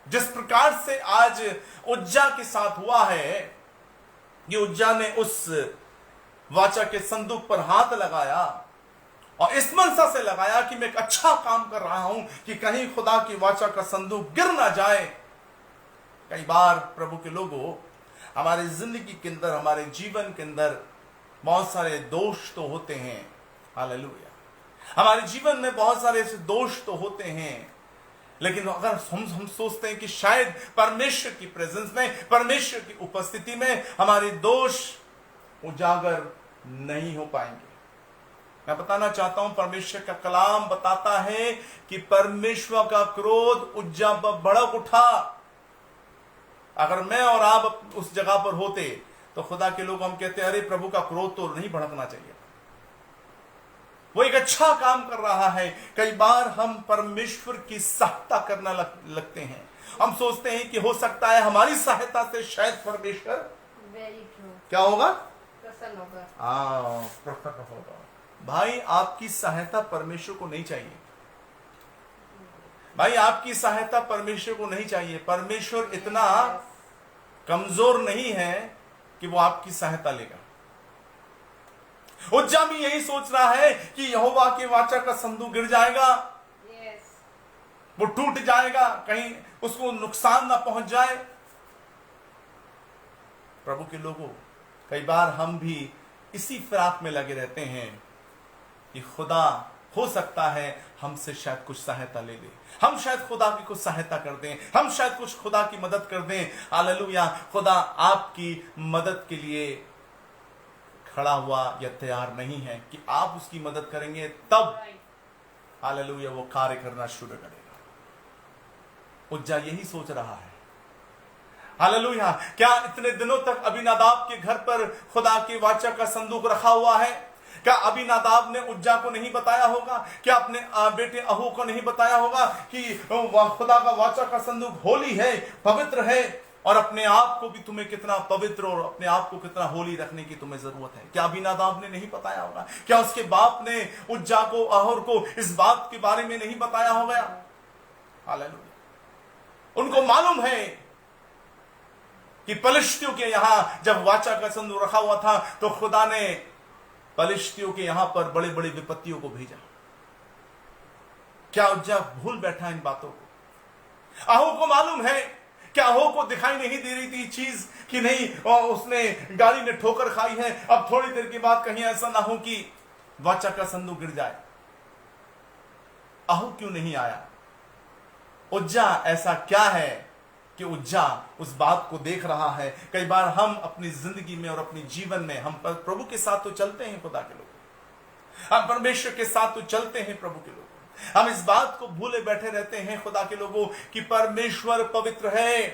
जिस प्रकार से आज उज्जा के साथ हुआ है, ये उज्जा ने उस वाचा के संदूक पर हाथ लगाया और इस मनसा से लगाया कि मैं एक अच्छा काम कर रहा हूं कि कहीं खुदा की वाचा का संदूक गिर ना जाए। कई बार प्रभु के लोगों, हमारे जिंदगी के अंदर, हमारे जीवन के अंदर बहुत सारे दोष तो होते हैं। हालेलुया। हमारे जीवन में बहुत सारे ऐसे दोष तो होते हैं, लेकिन अगर हम सोचते हैं कि शायद परमेश्वर की प्रेजेंस में, परमेश्वर की उपस्थिति में हमारे दोष उजागर नहीं हो पाएंगे। मैं बताना चाहता हूं, परमेश्वर का कलाम बताता है कि परमेश्वर का क्रोध उज्जा पर भड़क उठा। अगर मैं और आप उस जगह पर होते तो खुदा के लोग हम कहते, अरे प्रभु का क्रोध तो नहीं भड़कना चाहिए, वो एक अच्छा काम कर रहा है। कई बार हम परमेश्वर की सहायता करना लगते हैं। हम सोचते हैं कि हो सकता है हमारी सहायता से शायद परमेश्वर क्या होगा, प्रसन्न होगा। भाई, आपकी सहायता परमेश्वर को नहीं चाहिए। भाई, आपकी सहायता परमेश्वर को नहीं चाहिए। परमेश्वर इतना कमजोर नहीं है कि वो आपकी सहायता लेगा। उज्जा भी यही सोच रहा है कि यहोवा के वाचा का संदूक गिर जाएगा, वो टूट जाएगा, कहीं उसको नुकसान ना पहुंच जाए। प्रभु के लोगों, कई बार हम भी इसी फिराक में लगे रहते हैं कि खुदा हो सकता है हमसे शायद कुछ सहायता ले ले, हम शायद खुदा की कुछ सहायता कर दें, हम शायद कुछ खुदा की मदद कर दें। हालेलुया। खुदा आपकी मदद के लिए खड़ा हुआ या तैयार नहीं है कि आप उसकी मदद करेंगे तब हालेलुया वो कार्य करना शुरू करेगा। उज्जा यही सोच रहा है। हालेलुया। क्या इतने दिनों तक अबीनादाब के घर पर खुदा की वाचा का संदूक रखा हुआ है? क्या अबीनादाब ने उज्जा को नहीं बताया होगा? क्या अपने बेटे अहू को नहीं बताया होगा कि खुदा का वाचा का संदूक होली है, पवित्र है, और अपने आप को भी तुम्हें कितना पवित्र और अपने आप को कितना होली रखने की तुम्हें जरूरत है? क्या अबीनादाब ने नहीं बताया होगा? क्या उसके बाप ने उज्जा को, अहूर को इस बात के बारे में नहीं बताया होगा? हालेलुया। उनको मालूम है कि पलिश्तियों के यहां जब वाचा का संदूक रखा हुआ था तो खुदा ने पलिश्तियों के यहां पर बड़े बड़े विपत्तियों को भेजा। क्या उज्जा भूल बैठा इन बातों को? अहू को मालूम है, क्या अहू को दिखाई नहीं दे रही थी चीज कि नहीं उसने गाड़ी ने ठोकर खाई है, अब थोड़ी देर के बाद कहीं ऐसा ना हो कि वाचा का संदूक गिर जाए? अहू क्यों नहीं आया? उज्जा ऐसा क्या है कि उज्जा उस बात को देख रहा है? कई बार हम अपनी जिंदगी में और अपने जीवन में हम प्रभु के साथ तो चलते हैं, खुदा के लोग, हम परमेश्वर के साथ तो चलते हैं प्रभु के लोग, हम इस बात को भूले बैठे रहते हैं खुदा के लोगों कि परमेश्वर पवित्र है,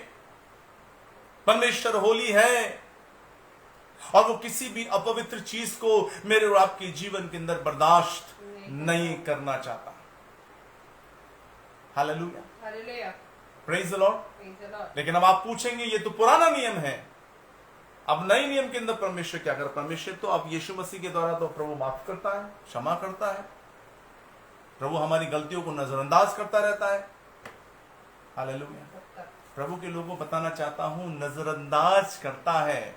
परमेश्वर होली है, और वो किसी भी अपवित्र चीज को मेरे और आपके जीवन के अंदर बर्दाश्त नहीं करना चाहता। Hallelujah, hallelujah, praise the Lord. लेकिन अब आप पूछेंगे ये तो पुराना नियम है, अब नए नियम के अंदर परमेश्वर क्या कर? परमेश्वर तो अब यीशु मसीह के द्वारा तो प्रभु माफ करता है, क्षमा करता है, प्रभु हमारी गलतियों को नजरअंदाज करता रहता है। हालेलुया। प्रभु के लोगों को बताना चाहता हूं, नजरअंदाज करता है।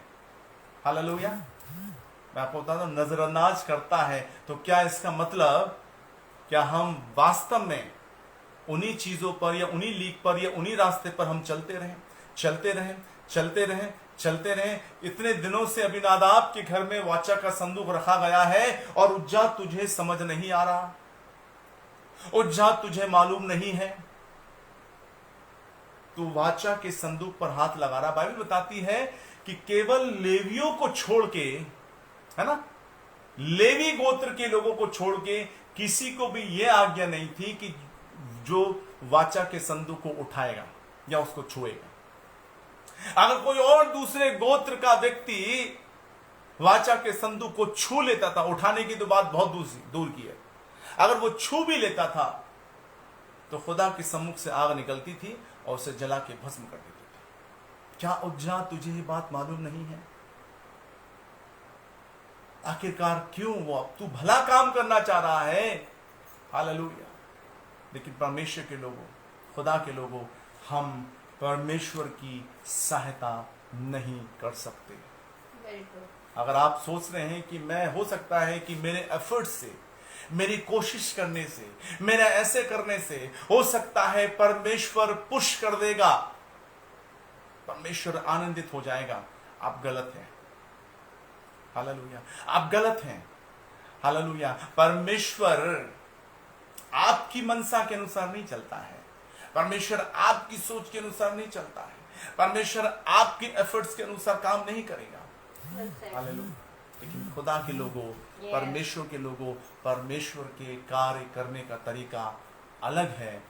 हालेलुया। मैं आपको बताता हूं, नजरअंदाज करता है तो क्या इसका मतलब, क्या हम वास्तव में उन्हीं चीजों पर या उन्हीं लीक पर या उन्हीं रास्ते पर हम चलते रहें, चलते रहें, चलते रहें, चलते रहें? इतने दिनों से अबीनादाब के घर में वाचा का संदूक रखा गया है और उज्जा तुझे समझ नहीं आ रहा, उज्जा तुझे मालूम नहीं है, तू वाचा के संदूक पर हाथ लगा रहा। बाइबल बताती है कि केवल लेवियों को छोड़ के है ना। लेवी गोत्र के लोगों को छोड़ के किसी को भी यह आज्ञा नहीं थी कि जो वाचा के संदूक को उठाएगा या उसको छुएगा। अगर कोई और दूसरे गोत्र का व्यक्ति वाचा के संदूक को छू लेता था, उठाने की तो बात बहुत दूर की है, अगर वो छू भी लेता था तो खुदा के सम्मुख से आग निकलती थी और उसे जला के भस्म कर देती थी। क्या उज्जा तुझे ये बात मालूम नहीं है? आखिरकार क्यों वो तू भला काम करना चाह रहा है, हालेलुया, लेकिन परमेश्वर के लोगों, खुदा के लोगों, हम परमेश्वर की सहायता नहीं कर सकते। अगर आप सोच रहे हैं कि मैं, हो सकता है कि मेरे एफर्ट से, मेरी कोशिश करने से, मेरा ऐसे करने से हो सकता है परमेश्वर पुश कर देगा, परमेश्वर आनंदित हो जाएगा, आप गलत हैं। हालेलुया, आप गलत हैं। हालेलुया, परमेश्वर आपकी मनसा के अनुसार नहीं चलता है, परमेश्वर आपकी सोच के अनुसार नहीं चलता है, परमेश्वर आपके एफर्ट्स के अनुसार काम नहीं करेगा। हालेलुया, लेकिन खुदा के लोगों, परमेश्वर के लोगों, परमेश्वर के कार्य करने का तरीका अलग है,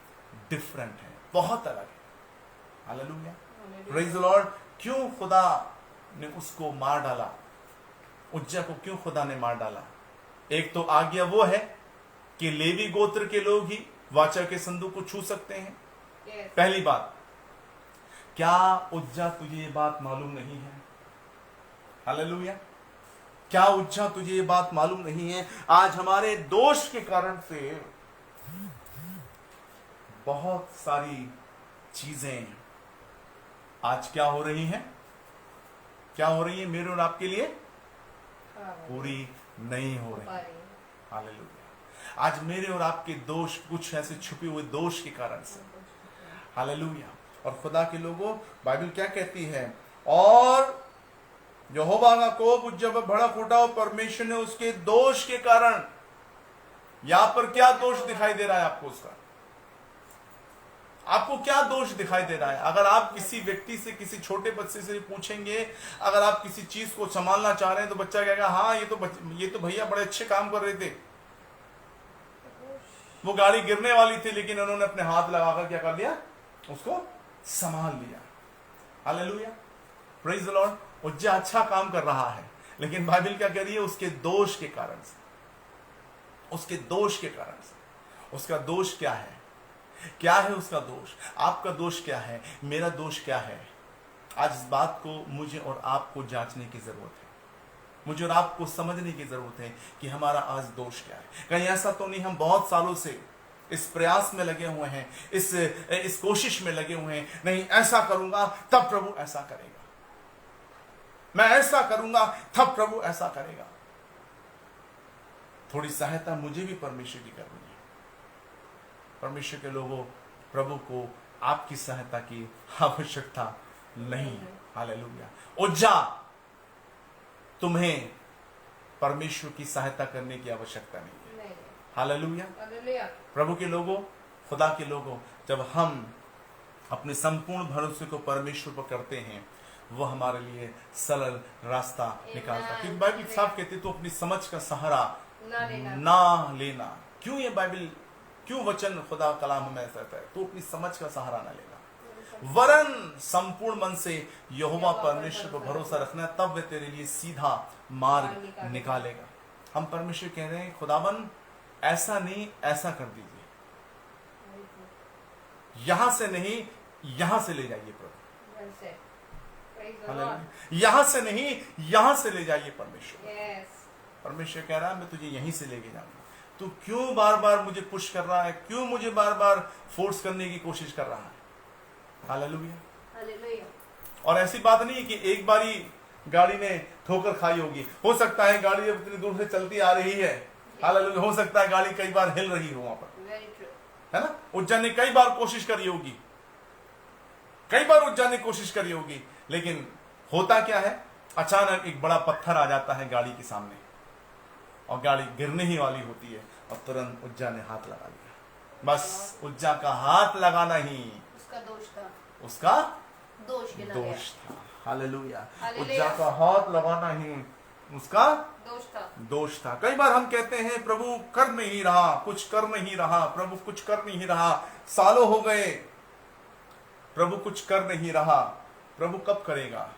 डिफरेंट है, बहुत अलग है। Hallelujah, praise the Lord. क्यों खुदा ने उसको मार डाला, उज्जा को क्यों खुदा ने मार डाला? एक तो आज्ञा वो है कि लेवी गोत्र के लोग ही वाचा के संदूक को छू सकते हैं। पहली बात, क्या उज्जा तुझे ये बात मालूम नहीं है? हालेलुया, क्या उज्जा तुझे ये बात मालूम नहीं है? आज हमारे दोष के कारण से बहुत सारी चीजें आज क्या हो रही हैं, क्या हो रही है मेरे और आपके लिए? पूरी नहीं हो रही। हालेलुया, आज मेरे और आपके दोष, कुछ ऐसे छुपे हुए दोष के कारण से। हालेलुया, और खुदा के लोगों, बाइबल क्या कहती है? और यहोवा का कोप जब भड़क उठा, परमेश्वर ने उसके दोष के कारण, यहां पर क्या दोष दिखाई दे रहा है आपको? उसका आपको क्या दोष दिखाई दे रहा है? अगर आप किसी व्यक्ति से, किसी छोटे बच्चे से पूछेंगे, अगर आप किसी चीज को संभालना चाह रहे हैं, तो बच्चा कहेगा हाँ ये तो भैया बड़े अच्छे काम कर रहे थे, वो गाड़ी गिरने वाली थी लेकिन उन्होंने अपने हाथ लगाकर क्या कर लिया, उसको संभाल लिया। Hallelujah, praise the lord. उज्जा अच्छा काम कर रहा है, लेकिन बाइबल क्या कह रही है? उसके दोष के कारण से, उसके दोष के कारण से। उसका दोष क्या है? क्या है उसका दोष? आपका दोष क्या है? मेरा दोष क्या है? आज इस बात को मुझे और आपको जांचने की जरूरत है, मुझे और आपको समझने की जरूरत है कि हमारा आज दोष क्या है। कहीं ऐसा तो नहीं हम बहुत सालों से इस प्रयास में लगे हुए हैं, इस कोशिश में लगे हुए हैं, नहीं ऐसा करूंगा तब प्रभु ऐसा करेगा, मैं ऐसा करूंगा तब प्रभु ऐसा करेगा। थोड़ी सहायता मुझे भी परमेश्वर की करनी है। परमेश्वर के लोगों, प्रभु को आपकी सहायता की आवश्यकता नहीं है। हालेलुया, उज्जा, तुम्हें परमेश्वर की सहायता करने की आवश्यकता नहीं है। हालेलुया, प्रभु के लोगों, खुदा के लोगों, जब हम अपने संपूर्ण भरोसे को परमेश्वर पर करते हैं, वो हमारे लिए सरल रास्ता निकालता है। क्योंकि बाइबल साफ कहती है, तो अपनी समझ का सहारा ना लेना। क्यों ये बाइबल, क्यों वचन खुदा कलाम हमें ऐसा कहता है? तो अपनी समझ का सहारा ना लेना, वरन संपूर्ण मन से यहोवा परमेश्वर पर भरोसा रखना, तब वे तेरे लिए सीधा मार्ग निकालेगा। हम परमेश्वर कह रहे हैं, खुदावन ऐसा नहीं, ऐसा कर दीजिए, यहां से नहीं यहां से ले जाइए प्रभु, यहां से नहीं यहां से ले जाइए परमेश्वर। परमेश्वर कह रहा है, मैं तुझे यहीं से लेके जाऊंगा। तू क्यों बार बार मुझे पुश कर रहा है? क्यों मुझे बार बार फोर्स करने की कोशिश कर रहा है? हालेलुया। और ऐसी बात नहीं है कि एक बारी गाड़ी ने ठोकर खाई होगी, हो सकता है गाड़ी जब इतनी दूर से चलती आ रही है, हालेलुया, हो सकता है गाड़ी कई बार हिल रही हो वहां पर, है ना। उज्जा ने कई बार कोशिश करी होगी, कई बार उज्जा ने कोशिश करी होगी, लेकिन होता क्या है, अचानक एक बड़ा पत्थर आ जाता है गाड़ी के सामने और गाड़ी गिरने ही वाली होती है, और तुरंत उज्जा ने हाथ लगा लिया। बस उज्जा का हाथ लगाना ही उसका दोष था, उसका दोष था। हालेलुया, उज्जा का हाथ लगाना ही उसका दोष था। कई बार हम कहते हैं प्रभु कर नहीं रहा, कुछ कर नहीं रहा, प्रभु कुछ कर नहीं रहा, सालों हो गए, प्रभु कुछ कर नहीं रहा, प्रभु कब करेगा,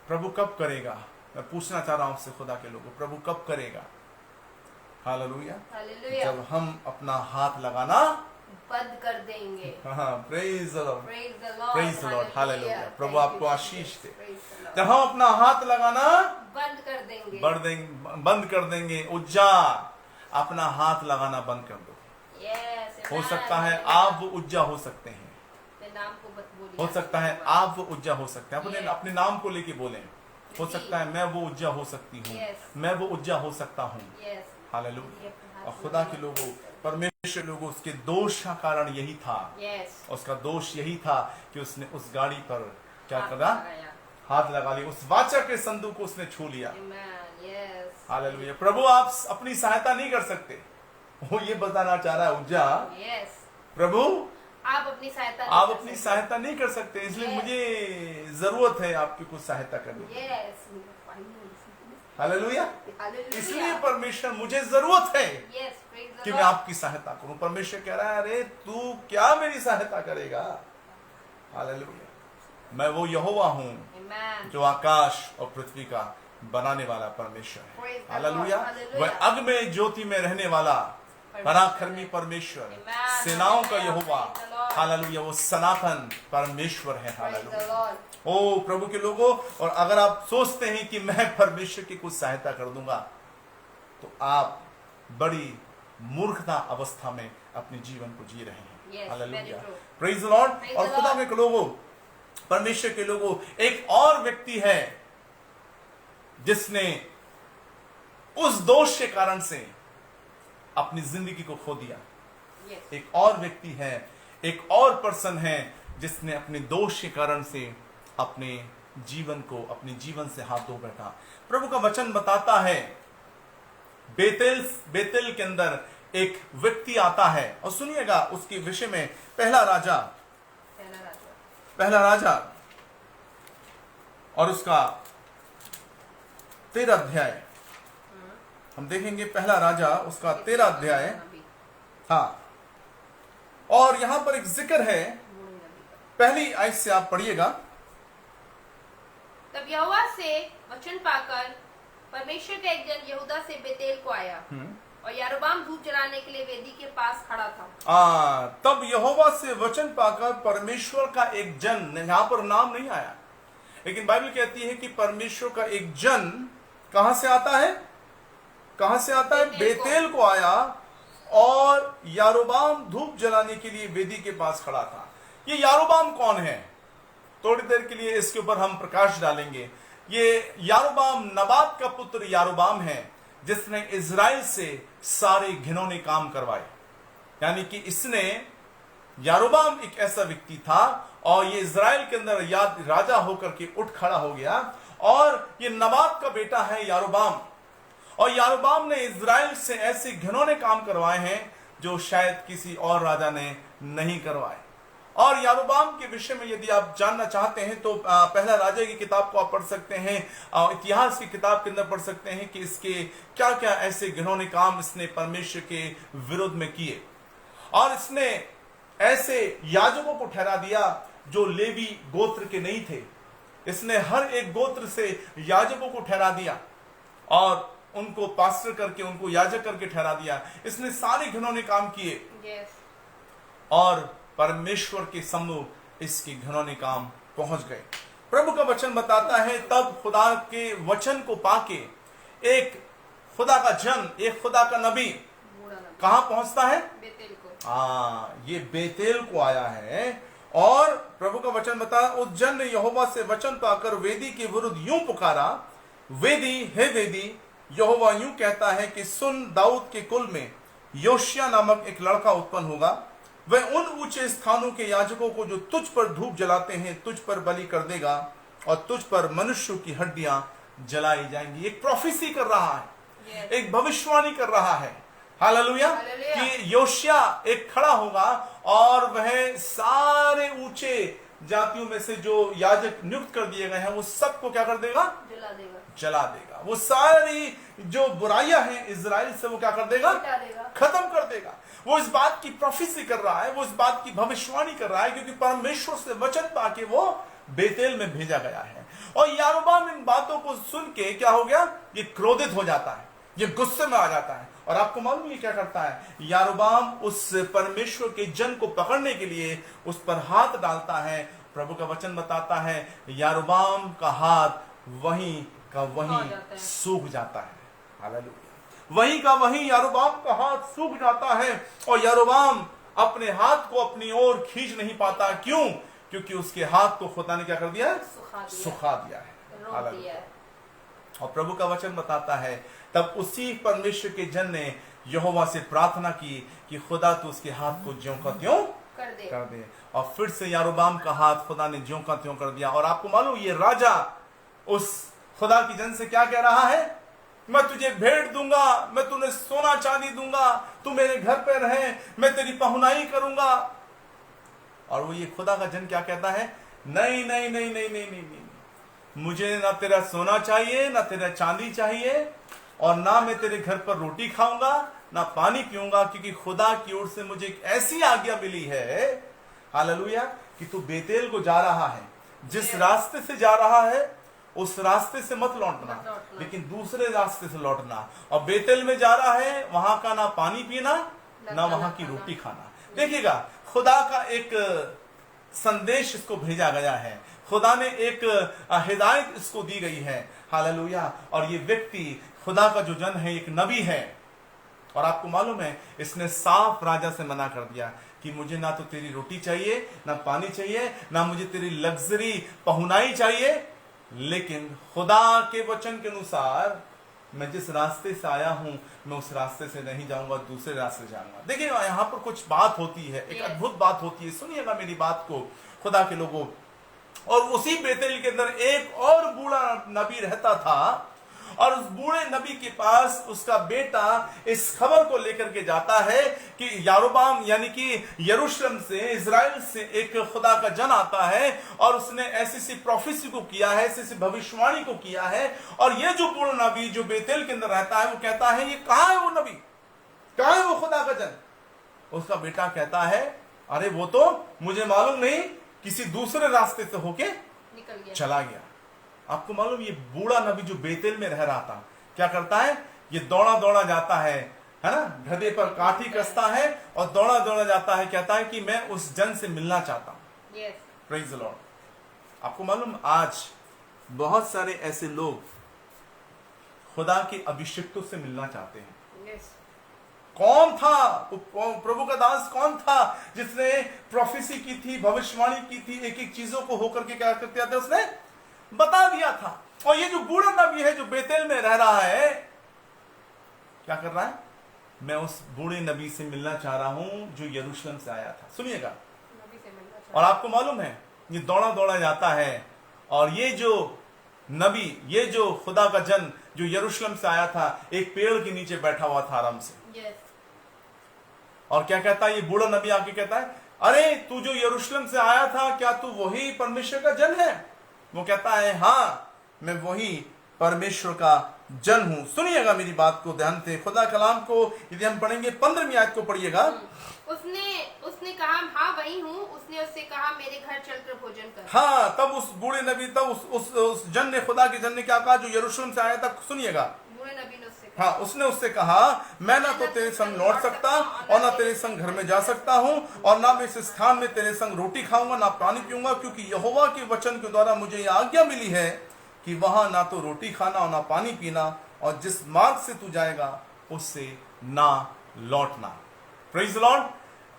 प्रभु कब करेगा। मैं पूछना चाह रहा हूं आपसे खुदा के लोगों, प्रभु कब करेगा। हालेलुया। जब हम अपना हाथ लगाना बंद कर देंगे। Praise the Lord, praise the Lord, praise the Lord, hallelujah. Prabhu Thank आपको you, Ashish they. Praise the Lord. जब हम अपना हाथ लगाना बंद कर देंगे, बंद कर देंगे, उज्जा अपना हाथ लगाना बंद कर दो। Yes, हो amen. सकता है आप वो उज्जा हो सकते हैं, अपने नाम को मत बोलिए। हो सकता है आप वो उज्जा हो सकते हैं, अपने Yes. अपने नाम को लेके बोलें। हो सकता है मैं वो उज्जा हो सकती हूँ, Yes. मैं वो उज्जा हो सकता हूँ। Yes. हालेलुया। और खुदा के लोगों, परमेश्वर लोगों, उसके दोष का कारण यही था। Yes. उसका दोष यही था कि उसने उस गाड़ी पर क्या हाथ करा, लगाया। हाथ लगा लिया, उस वाचा के संदूक को उसने छू लिया। Amen. Yes. हालेलुया। प्रभु आप अपनी सहायता नहीं कर सकते, वो ये बताना चाह रहा है उज्जा, Yes. प्रभु आप अपनी सहायता नहीं आप कर अपनी सकते। सहायता नहीं कर सकते, इसलिए Yes. मुझे जरूरत है आपकी कुछ सहायता करने की। Yes. हालेलुया। Hallelujah. इसलिए परमेश्वर, मुझे जरूरत है Yes. Praise the कि मैं Lord. आपकी सहायता करूं। परमेश्वर कह रहा है, अरे तू क्या मेरी सहायता करेगा। हालेलुया। मैं वो यहोवा हूं Amen. जो आकाश और पृथ्वी का बनाने वाला परमेश्वर है। Praise the hallelujah. Lord. Hallelujah. वह अग में ज्योति में रहने वाला पराक्रमी परमेश्वर, Amen. सेनाओं का Hallelujah. Jehovah. Praise the Lord. Hallelujah. वो सनातन परमेश्वर है। Praise the hallelujah. Lord. ओ प्रभु के लोगों, और अगर आप सोचते हैं कि मैं परमेश्वर की कुछ सहायता कर दूंगा, तो आप बड़ी मूर्खता अवस्था में अपने जीवन को जी रहे हैं। Yes, hallelujah. very true. Praise the Lord. Praise और the खुदा Lord. के लोगों, परमेश्वर के लोगों, एक और व्यक्ति है जिसने उस दोष के कारण से अपनी जिंदगी को खो दिया। Yes. एक और व्यक्ति है, एक और पर्सन है जिसने अपने दोष के कारण से अपने जीवन को, अपने जीवन से हाथ धो बैठा। प्रभु का वचन बताता है, बेतेल के अंदर एक व्यक्ति आता है, और सुनिएगा उसके विषय में पहला राजा और उसका 13 अध्याय हम देखेंगे। पहला राजा उसका 13 अध्याय। हाँ, और यहां पर एक जिक्र है, पहली आयत से आप पढ़िएगा। तब यहोवा से वचन पाकर परमेश्वर का एक जन यहूदा से बेतेल को आया, और यारोबाम धूप जलाने के लिए वेदी के पास खड़ा था। तब यहोवा से वचन पाकर परमेश्वर का एक जन, यहां पर नाम नहीं आया, लेकिन बाइबल कहती है कि परमेश्वर का एक जन कहां से आता है, कहां से आता है, बेतेल को आया, और यारोबाम धूप जलाने के लिए वेदी के पास खड़ा था। ये यारोबाम कौन है, थोड़ी देर के लिए इसके ऊपर हम प्रकाश डालेंगे। ये यारोबाम नबात का पुत्र यारोबाम है, जिसने इजराइल से सारे घिनौने काम करवाए। यानी कि इसने, यारोबाम एक ऐसा व्यक्ति था, और ये इजराइल के अंदर राजा होकर के उठ खड़ा हो गया, और ये नबात का बेटा है यारोबाम। और यारोबाम ने इजराइल से ऐसे घिनौने काम करवाए हैं जो शायद किसी और राजा ने नहीं करवाए। और यारोबाम के विषय में यदि आप जानना चाहते हैं तो पहला राजा की किताब को आप पढ़ सकते हैं, इतिहास की किताब के अंदर पढ़ सकते हैं कि इसके क्या क्या ऐसे घिनौने काम इसने परमेश्वर के विरोध में किए। और इसने ऐसे याजकों को ठहरा दिया जो लेवी गोत्र के नहीं थे। इसने हर एक गोत्र से याजकों को ठहरा दिया, और उनको पास्टर करके, उनको याजक करके ठहरा दिया। इसने सारे घिनौने काम किए। Yes. और परमेश्वर के सम्मुख इसके घिनौने काम पहुंच गए। प्रभु का वचन बताता है, तब खुदा के वचन को पाके एक खुदा का जन, एक खुदा का नबी कहां पहुंचता है, बेतेल को। ये बेतेल को आया है। और प्रभु का वचन बता, उस जन ने यहोवा से वचन पाकर वेदी के विरुद्ध यूं पुकारा, वेदी, हे वेदी, यहोवा यूं कहता है कि सुन, दाऊद के कुल में योशिया नामक एक लड़का उत्पन्न होगा। वह उन ऊंचे स्थानों के याजकों को जो तुझ पर धूप जलाते हैं तुझ पर बलि कर देगा, और तुझ पर मनुष्यों की हड्डियां जलाई जाएंगी। एक प्रोफेसी कर रहा है, Yes. एक भविष्यवाणी कर रहा है। हालेलुया। हालेलुया। कि योशिया एक खड़ा होगा, और वह सारे ऊंचे जातियों में से जो याजक नियुक्त कर दिए गए हैं वो सबको क्या कर देगा? जला देगा, जला देगा। वो सारी जो बुराइयां हैं इजराइल से वो क्या कर देगा? मिटा देगा, खत्म कर देगा। वो इस बात की प्रोफेसी कर रहा है, वो इस बात की भविष्यवाणी कर रहा है, क्योंकि परमेश्वर से वचन पाके वो बेतेल में भेजा गया है। और यारोबाम इन बातों को सुन के क्या हो गया? ये क्रोधित हो जाता है, ये गुस्से में आ जाता है। और आपको मालूम ये क्या करता है? यारोबाम उस परमेश्वर के जन को पकड़ने के लिए उस पर हाथ डालता है। प्रभु का वचन बताता है यारोबाम का हाथ वहीं का वहीं सूख जाता है। हालेलुया। वहीं का वहीं यारोबाम का हाथ सूख जाता है और यारोबाम अपने हाथ को अपनी ओर खींच नहीं पाता। क्यों? क्योंकि उसके हाथ को खुदा ने क्या कर दिया? सुखा दिया है। हालेलुया। और प्रभु का वचन बताता है तब उसी परमेश्वर के जन ने यहोवा से प्रार्थना की कि खुदा तो उसके हाथ को ज्यों का त्यों कर दे। और फिर से यारोबाम का हाथ खुदा ने ज्यों का त्यों कर दिया। और आपको मालूम ये राजा उस खुदा की जन से क्या कह रहा है? मैं तुझे भेंट दूंगा, मैं तुम्हें सोना चांदी दूंगा, तू मेरे घर पे रहे, मैं तेरी पहुनाई करूंगा। और वो ये खुदा का जन क्या कहता है? नहीं नहीं नहीं नहीं नहीं नहीं, नहीं। मुझे ना तेरा सोना चाहिए, ना तेरा चांदी चाहिए, और ना मैं तेरे घर पर रोटी खाऊंगा, ना पानी पीऊंगा, क्योंकि खुदा की ओर से मुझे एक ऐसी आज्ञा मिली है, हालेलुया, कि तू बेतेल को जा रहा है, जिस रास्ते से जा रहा है उस रास्ते से मत लौटना, लेकिन दूसरे रास्ते से लौटना। और बेतेल में जा रहा है, वहां का ना पानी पीना, ना वहां की रोटी खाना। देखिएगा, खुदा का एक संदेश इसको भेजा गया है, खुदा ने एक हिदायत इसको दी गई है। हालेलुया। और ये व्यक्ति खुदा का जो जन है एक नबी है। और आपको मालूम है इसने साफ राजा से मना कर दिया कि मुझे ना तो तेरी रोटी चाहिए, ना पानी चाहिए, ना मुझे तेरी लग्जरी पहुनाई चाहिए, लेकिन खुदा के वचन के अनुसार मैं जिस रास्ते से आया हूं मैं उस रास्ते से नहीं जाऊंगा, दूसरे रास्ते से जाऊंगा। देखिए यहां पर कुछ बात होती है, एक अद्भुत बात होती है। सुनिएगा मेरी बात को खुदा के लोगों। और उसी बेतेल के अंदर एक और बूढ़ा नबी रहता था, और उस बूढ़े नबी के पास उसका बेटा इस खबर को लेकर के जाता है कि यारोबाम यानी कि यरूशलेम से, इजराइल से एक खुदा का जन आता है और उसने ऐसी सी प्रोफेसी को किया है, ऐसी सी भविष्यवाणी को किया है। और ये जो बूढ़ा नबी जो बेतेल के अंदर रहता है वो कहता है ये कहां है वो नबी, कहां है वो खुदा का जन? उसका बेटा कहता है अरे वो तो मुझे मालूम नहीं, किसी दूसरे रास्ते से होके निकल गया, चला गया। आपको मालूम ये बूढ़ा नबी जो बेतेल में रह रहा था क्या करता है? ये दौड़ा दौड़ा जाता है ना, गधे पर काठी कसता है और दौड़ा दौड़ा जाता है, कहता है कि मैं उस जन से मिलना चाहता हूं। Praise the Lord. आपको मालूम आज बहुत सारे ऐसे लोग खुदा के अभिषिक्तों से मिलना चाहते हैं। कौन था प्रभु का दास? कौन था जिसने प्रोफेसी की थी, भविष्यवाणी की थी, एक एक चीजों को होकर के क्या करते थे उसने बता दिया था। और ये जो बूढ़ा नबी है जो बेतेल में रह रहा है क्या कर रहा है? मैं उस बूढ़े नबी से मिलना चाह रहा हूं जो यरूशलेम से आया था। सुनिएगा, और आपको मालूम है ये दौड़ा दौड़ा जाता है, और ये जो नबी, ये जो खुदा का जन जो यरूशलेम से आया था, एक पेड़ के नीचे बैठा हुआ था आराम से। और क्या कहता है ये बूढ़ा नबी? आके कहता है अरे तू जो यरूशलेम से आया था, क्या तू वही परमेश्वर का जन है? वो कहता है हाँ मैं वही परमेश्वर का जन हूं। सुनिएगा मेरी बात को ध्यान से, खुदा कलाम को यदि हम पढ़ेंगे 15वीं आयत को पढ़िएगा। उसने कहा हाँ वही हूँ। उसने उससे कहा मेरे घर चलकर भोजन कर। हाँ, तब उस बूढ़े नबी, तब उस जन ने, खुदा के जन ने क्या कहा जो यरूशलेम से आया था? सुनिएगा, बूढ़े नबी ने उससे हाँ उसने उससे कहा मैं ना तो तेरे संग लौट सकता और ना तेरे संग घर में जा सकता हूँ, और ना मैं इस स्थान में तेरे संग रोटी खाऊंगा, ना पानी पीऊंगा, क्योंकि यहोवा के वचन के द्वारा मुझे यह आज्ञा मिली है कि वहां ना तो रोटी खाना और ना पानी पीना, और जिस मार्ग से तू जाएगा उससे ना लौटना। Praise the Lord.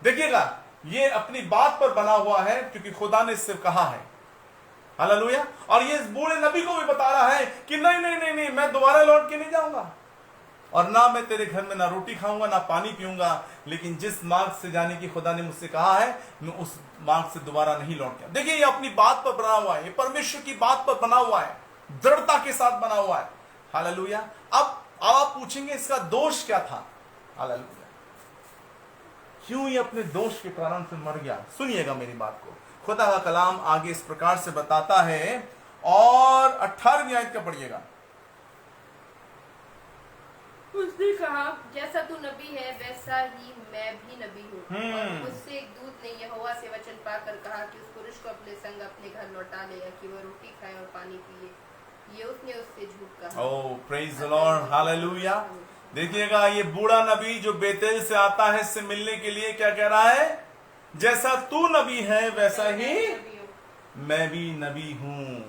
देखिएगा ये अपनी बात पर बना हुआ है क्योंकि खुदा ने इससे कहा है। हालेलुया। और ये इस बूढ़े नबी को भी बता रहा है कि नहीं नहीं नहीं नहीं, मैं दोबारा लौट के नहीं जाऊंगा, और ना मैं तेरे घर में ना रोटी खाऊंगा ना पानी पीऊंगा, लेकिन जिस मार्ग से जाने की खुदा ने मुझसे कहा है मैं उस मार्ग से दोबारा नहीं लौट गया। देखिए ये अपनी बात पर बना हुआ है, ये परमेश्वर की बात पर बना हुआ है, दृढ़ता के साथ बना हुआ है। हालेलुया। अब आप पूछेंगे इसका दोष क्या था? हालेलुया। क्यों ये अपने दोष के कारण से मर गया? सुनिएगा मेरी बात को। खुदा का कलाम आगे इस प्रकार से बताता है, और 18वीं आयत का पढ़िएगा। उसने कहा, जैसा तू नबी है वैसा ही मैं भी नबी हूँ। और मुझसे एक दूत ने यहोवा से वचन पाकर कहा कि उस पुरुष को अपने संग अपने घर लौटा ले, कि वह रोटी खाए और पानी पिए। ये उसने उससे झूठ कहा। ओह प्रेज द लॉर्ड, हालेलुया। देखिएगा, ये बूढ़ा नबी जो बेतेल से आता है इससे मिलने के लिए क्या कह रहा है? जैसा तू नबी है वैसा ही मैं भी नबी हूं।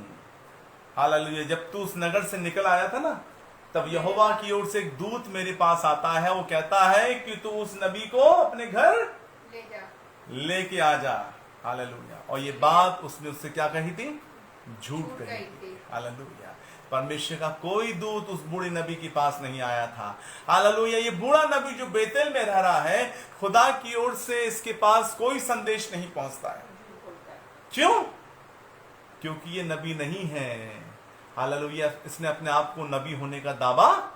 हालेलुया। जब तू उस नगर से निकल आया था ना, तब यहोवा की ओर से एक दूत मेरे पास आता है, वो कहता है कि तू उस नबी को अपने घर लेके आ जा। हालेलुया। और ये बात उसने उससे क्या कही थी? झूठ कही थी। हालेलुया। परमेश्वर का कोई दूत उस बूढ़े नबी के पास नहीं आया था। हालेलुया। ये बूढ़ा नबी जो बेतेल में रह रहा है, खुदा की ओर से इसके पास कोई संदेश नहीं पहुंचता है। क्यों? क्योंकि ये नबी नहीं है। हालेलुया। इसने अपने आप को नबी होने का दावा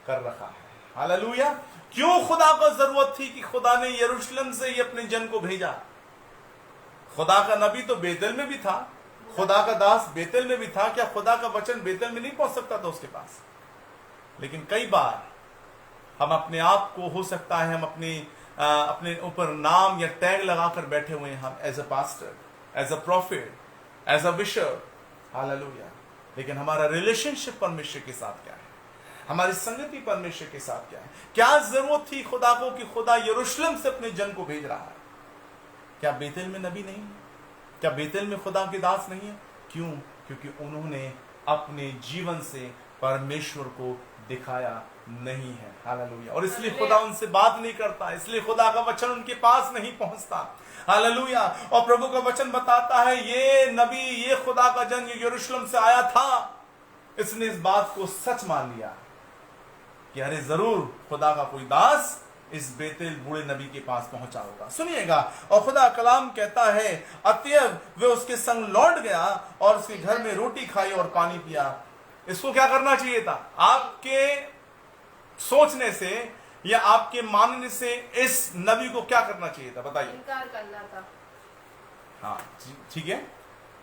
कर रखा है। हालेलुया। क्यों खुदा को जरूरत थी कि खुदा ने यरूशलेम से ही अपने जन को भेजा? खुदा का नबी तो बेतेल में भी था, खुदा का दास बेतेल में भी था। क्या खुदा का वचन बेतेल में नहीं पहुंच सकता था उसके पास? लेकिन कई बार हम अपने आप को, हो सकता है हम अपने ऊपर नाम या टैग लगाकर बैठे हुए हैं, हम as a pastor, as a prophet, as a bishop. Hallelujah. लेकिन हमारा रिलेशनशिप परमेश्वर के साथ क्या है? हमारी संगति परमेश्वर के साथ क्या है? क्या जरूरत थी खुदा को कि खुदा यरूशलेम से अपने जन को भेज रहा है? क्या बेतेल में नबी नहीं है? क्या बेतेल में खुदा के दास नहीं है? क्यों? क्योंकि उन्होंने अपने जीवन से परमेश्वर को दिखाया नहीं है। हालेलुया। और इसलिए खुदा उनसे बात नहीं करता, इसलिए खुदा का वचन उनके पास नहीं पहुंचता। हालेलुया। और प्रभु का वचन बताता है, ये नबी, ये खुदा का जन जो यरूशलेम से आया था, इसने इस बात को सच मान लिया कि अरे जरूर खुदा का कोई दास इस बेतेल बूढ़े नबी के पास पहुंचा होगा। सुनिएगा, और खुदा कलाम कहता है, अतएव वे उसके संग लौट गया और उसके घर में रोटी खाई और पानी पिया। इसको क्या करना चाहिए था? आपके सोचने से या आपके मानने से इस नबी को क्या करना चाहिए था? बताइए। इनकार करना था। हाँ ठीक है,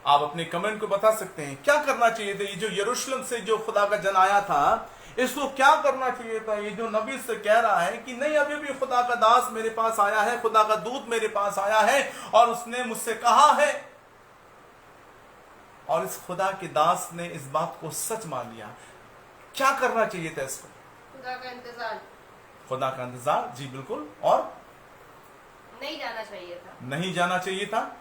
आप अपने कमेंट को बता सकते हैं क्या करना चाहिए था। ये जो यरूशलेम से जो खुदा का जन आया था, इसको क्या करना चाहिए था? ये जो नबी से कह रहा है कि नहीं, अभी भी खुदा का दास मेरे पास आया है, खुदा का दूत मेरे पास आया है और उसने मुझसे कहा है, और इस खुदा के दास ने इस बात को सच मान लिया। क्या करना चाहिए था इसको? खुदा का इंतजार। खुदा का इंतजार, जी बिल्कुल। और नहीं जाना चाहिए था। नहीं जाना चाहिए था।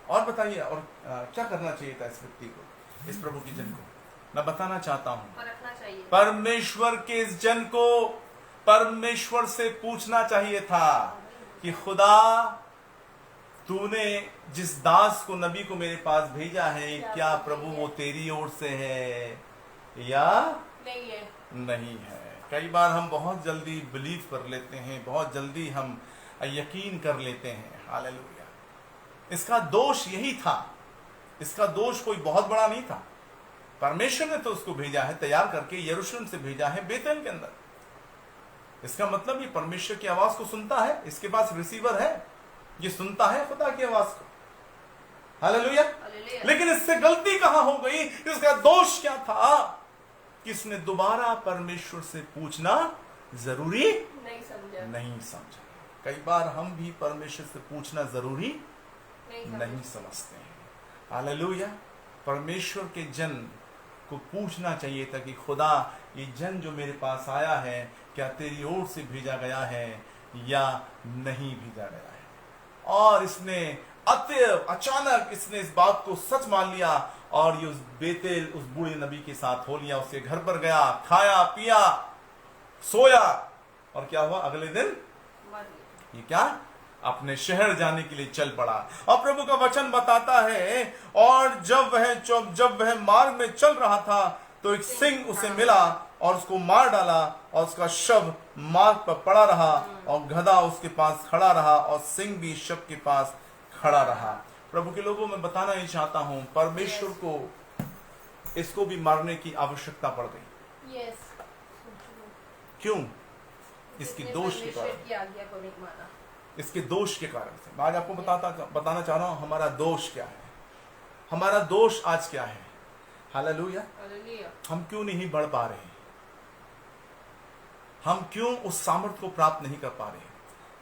और बताइए, और क्या करना चाहिए था इस व्यक्ति को, इस प्रभु के जन को? मैं बताना चाहता हूं, परखना चाहिए। परमेश्वर के इस जन को परमेश्वर से पूछना चाहिए था कि खुदा, तूने जिस दास को, नबी को मेरे पास भेजा है, क्या प्रभु वो तेरी ओर से है या नहीं है? कई बार हम बहुत जल्दी बिलीव कर लेते हैं, बहुत जल्दी हम यकीन कर लेते हैं। हालेलुया। इसका दोष यही था। इसका दोष कोई बहुत बड़ा नहीं था। परमेश्वर ने तो उसको भेजा है, तैयार करके यरूशलेम से भेजा है बेतेल के अंदर। इसका मतलब ये परमेश्वर की आवाज को सुनता है, इसके पास रिसीवर है, ये सुनता है खुदा की आवाज को। हालेलुया। लेकिन इससे गलती कहां हो गई? इसका दोष क्या था कि इसने दोबारा परमेश्वर से पूछना जरूरी नहीं समझा। कई बार हम भी परमेश्वर से पूछना जरूरी नहीं समझते हैं। हालेलुया। परमेश्वर के जन को पूछना चाहिए था कि खुदा, ये जन जो मेरे पास आया है, क्या तेरी ओर से भेजा गया है या नहीं भेजा गया है? और इसने अचानक इसने इस बात को सच मान लिया और ये उस बेतेल, उस बूढ़े नबी के साथ हो लिया। उसके घर पर गया, खाया पिया, सोया, और क्या हुआ? अगले दिन ये क्या? अपने शहर जाने के लिए चल पड़ा। और प्रभु का वचन बताता है, और जब वह मार्ग में चल रहा था तो एक सिंह उसे मिला और उसको मार डाला, और उसका शव मार्ग पर पड़ा रहा, और गधा उसके पास खड़ा रहा, और सिंह भी शव के पास खड़ा रहा। प्रभु के लोगों, मैं बताना ही चाहता हूं, परमेश्वर को इसको भी मारने की आवश्यकता पड़ गई। क्यों? इसकी दोष के कारण। इसके दोष के कारण से। मैं आज आपको बताना चाह रहा हूं हमारा दोष क्या है। हमारा दोष आज क्या है? हालेलुया। हम क्यों नहीं बढ़ पा रहे? हम क्यों उस सामर्थ्य को प्राप्त नहीं कर पा रहे?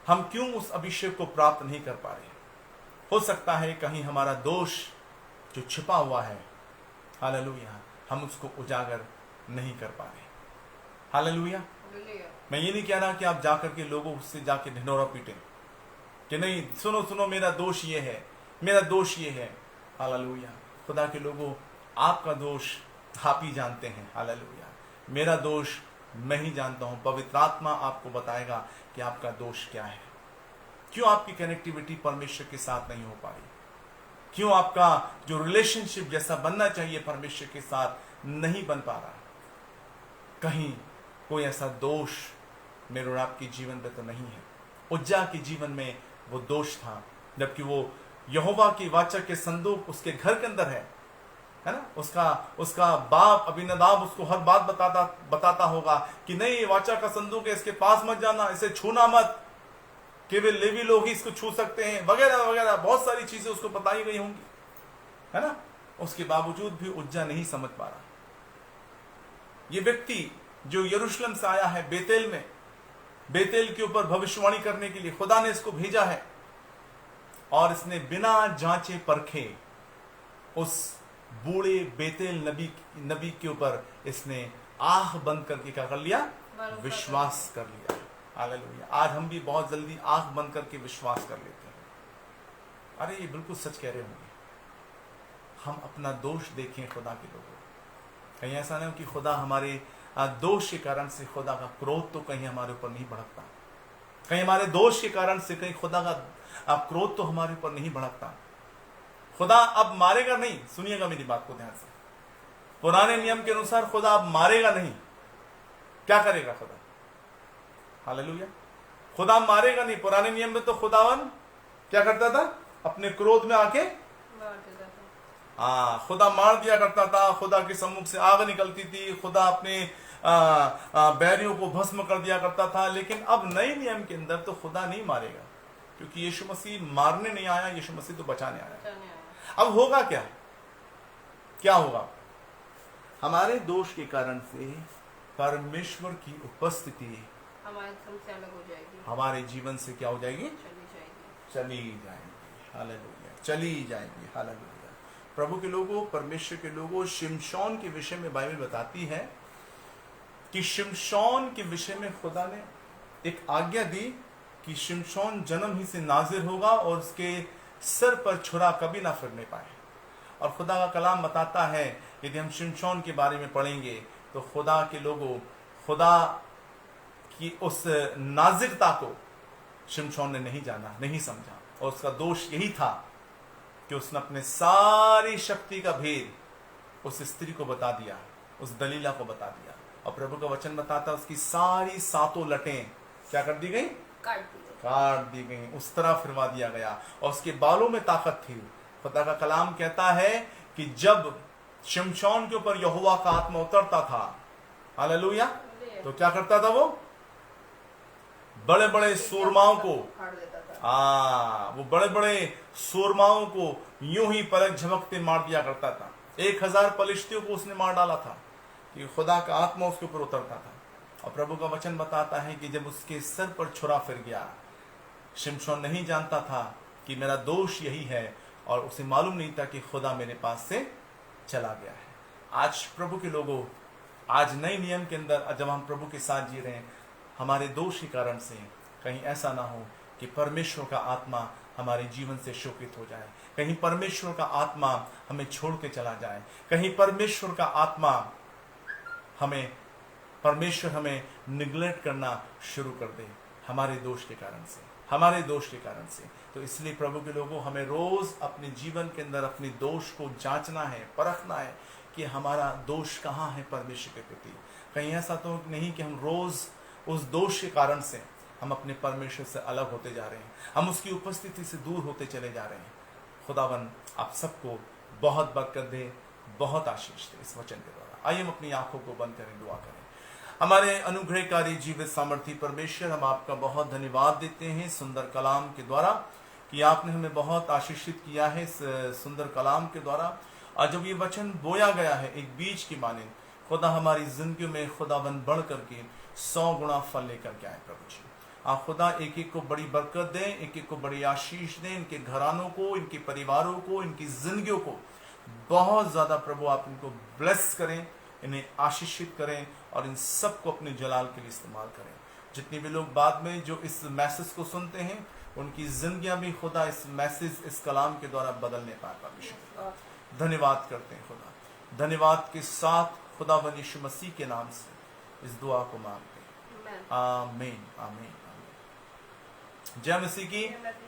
हम क्यों उस अभिषेक को प्राप्त नहीं कर पा रहे? हो सकता है कहीं हमारा दोष जो छिपा हुआ है, हालेलुया, हम उसको उजागर नहीं कर पा रहे। हालेलुया। मैं ये नहीं कह रहा कि आप जाकर के लोगों से जाके ढिंढोरा पीटें कि नहीं, सुनो सुनो, मेरा दोष ये है, मेरा दोष ये है। हालेलुया। खुदा के लोगों, आपका दोष आप ही जानते हैं। हालेलुया। मेरा दोष मैं ही जानता हूं। पवित्र आत्मा आपको बताएगा कि आपका दोष क्या है। क्यों आपकी कनेक्टिविटी परमेश्वर के साथ नहीं हो पा रही? क्यों आपका जो रिलेशनशिप जैसा बनना चाहिए परमेश्वर के साथ नहीं बन पा रहा? कहीं कोई ऐसा दोष मेरे और आपके जीवन में तो नहीं है। उज्जा के जीवन में वो दोष था, जबकि वो यहोवा की वाचा के संदूक उसके घर के अंदर है ना। उसका बाप अबीनादाब उसको हर बात बताता होगा कि नहीं, ये वाचा का संदूक है, इसके पास मत जाना, इसे छूना मत, केवल लेवी लोग ही इसको छू सकते हैं, वगैरह वगैरह बहुत सारी चीजें उसको बताई गई होंगी, है ना। उसके बावजूद भी उज्जा नहीं समझ पा रहा। ये व्यक्ति जो यरूशलेम से आया है, बेतेल के ऊपर भविष्यवाणी करने के लिए खुदा ने इसको भेजा है, और इसने बिना जांचे परखे उस बूढ़े बेतेल नबी के ऊपर इसने आंख बंद करके क्या कर लिया? विश्वास कर लिया। हालेलुया। आज हम भी बहुत जल्दी आंख बंद करके विश्वास कर लेते हैं। अरे ये बिल्कुल सच कह रहे होंगे। हम अपना दोष देखें खुदा के लोगों। कहीं ऐसा नहीं हो कि खुदा हमारे दोष के कारण से खुदा का क्रोध तो कहीं हमारे ऊपर नहीं भड़कता। कहीं हमारे दोष के कारण से कहीं खुदा का क्रोध तो हमारे ऊपर नहीं भड़कता। खुदा अब मारेगा नहीं। सुनिएगा मेरी बात को ध्यान से। पुराने नियम के अनुसार खुदा अब मारेगा नहीं। क्या करेगा खुदा? हालेलुया। खुदा मारेगा नहीं। पुराने नियम में तो खुदावन क्या करता था? अपने क्रोध में आके खुदा मार दिया करता था। खुदा के सम्मुख से आग निकलती थी। खुदा अपने बैरियों को भस्म कर दिया करता था। लेकिन अब नए नियम के अंदर तो खुदा नहीं मारेगा, क्योंकि यीशु मसीह मारने नहीं आया, यीशु मसीह तो बचाने आया। अब होगा क्या? क्या होगा? हमारे दोष के कारण से परमेश्वर की उपस्थिति हमारे जीवन से क्या हो जाएगी? चली जाएगी। हालेलुया। चली जाएगी। हालेलुया। प्रभु के लोगों, परमेश्वर के लोगों, शिमशोन के विषय में बाइबल बताती है कि शिमशोन के विषय में खुदा ने एक आज्ञा दी कि शिमशोन जन्म ही से नाजिर होगा और उसके सर पर छुरा कभी ना फिरने पाए। और खुदा का कलाम बताता है, यदि हम शिमशोन के बारे में पढ़ेंगे तो खुदा के लोगों, खुदा की उस नाजिरता को शिमशोन ने नहीं जाना, नहीं समझा। और उसका दोष यही था कि उसने अपने सारी शक्ति का भेद उस स्त्री को बता दिया, उस दलीला को बता दिया। और प्रभु का वचन बताता, उसकी सारी 7 लटें क्या कर दी गई? काट दी गई, उस तरह फिरवा दिया गया। और उसके बालों में ताकत थी। खुदा का कलाम कहता है कि जब शिमशोन के ऊपर यहोवा का आत्मा उतरता था, हालेलुया, तो क्या करता था? वो बड़े बड़े सूरमाओं को, वो बड़े बड़े सूरमाओं को यूं ही पलक झपकते मार दिया करता था। 1000 पलिश्तियों को उसने मार डाला था कि खुदा का आत्मा उसके ऊपर उतरता था। और प्रभु का वचन बताता है कि जब उसके सर पर छुरा फिर गया, शिमशोन नहीं जानता था कि मेरा दोष यही है, और उसे मालूम नहीं था कि खुदा मेरे पास से चला गया है। आज प्रभु के लोगों, आज नए नियम के अंदर जब हम प्रभु के साथ जी रहे हैं, हमारे दोष के कारण से कहीं ऐसा ना हो कि परमेश्वर का आत्मा हमारे जीवन से शोकित हो जाए, कहीं परमेश्वर का आत्मा हमें छोड़ के चला जाए, कहीं परमेश्वर का आत्मा परमेश्वर हमें निग्लेक्ट करना शुरू कर दे हमारे दोष के कारण से, हमारे दोष के कारण से। तो इसलिए प्रभु के लोगों, हमें रोज अपने जीवन के अंदर अपने दोष को जांचना है, परखना है कि हमारा दोष कहाँ है परमेश्वर के प्रति। कहीं ऐसा तो नहीं कि हम रोज उस दोष के कारण से हम अपने परमेश्वर से अलग होते जा रहे हैं, हम उसकी उपस्थिति से दूर होते चले जा रहे हैं। खुदावन आप सबको बहुत बरकत दे, बहुत आशीष दे इस वचन के द्वारा। आइए हम अपनी आंखों को बंद करें, दुआ करें। हमारे अनुग्रहकारी जीवित सामर्थी परमेश्वर, हम आपका बहुत धन्यवाद देते हैं सुंदर कलाम के द्वारा कि आपने हमें बहुत आशीषित किया है इस सुंदर कलाम के द्वारा। और जब ये वचन बोया गया है एक बीज की माने, खुदा हमारी जिंदगी में खुदाबंद बढ़ करके 100 गुना फल लेकर के आए। प्रभु जी आप खुदा एक एक को बड़ी बरकत दें, एक एक को बड़ी आशीष दें, इनके घरानों को, इनके परिवारों को, इनकी जिंदगियों को बहुत ज्यादा प्रभु आप इनको ब्लेस करें, इन्हें आशीषित करें और इन सबको अपने जलाल के लिए इस्तेमाल करें। जितने भी लोग बाद में जो इस मैसेज को सुनते हैं उनकी जिंदगियां भी खुदा इस मैसेज, इस कलाम के द्वारा बदलने पाए। परमेश्वर धन्यवाद करते हैं खुदा। धन्यवाद के साथ खुदावंद यीशु मसीह के नाम से इस दुआ को मांगते हैं। आमीन आमीन। जय मसीह की।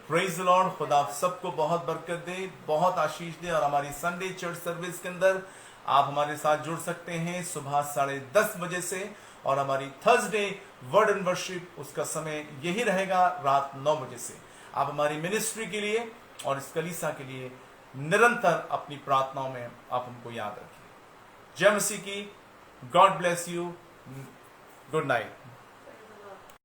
Praise the Lord. खुदा आप सबको बहुत बरकत दे, बहुत आशीष दे। और हमारी संडे चर्च सर्विस के अंदर आप हमारे साथ जुड़ सकते हैं सुबह 10:30 बजे से, और हमारी थर्सडे वर्ड एंड वर्शिप उसका समय यही रहेगा रात 9 बजे से। आप हमारी मिनिस्ट्री के लिए और इस कलीसा के लिए निरंतर अपनी प्रार्थनाओं में आप हमको याद रखिए। जय मसीह की। God bless you. Good night.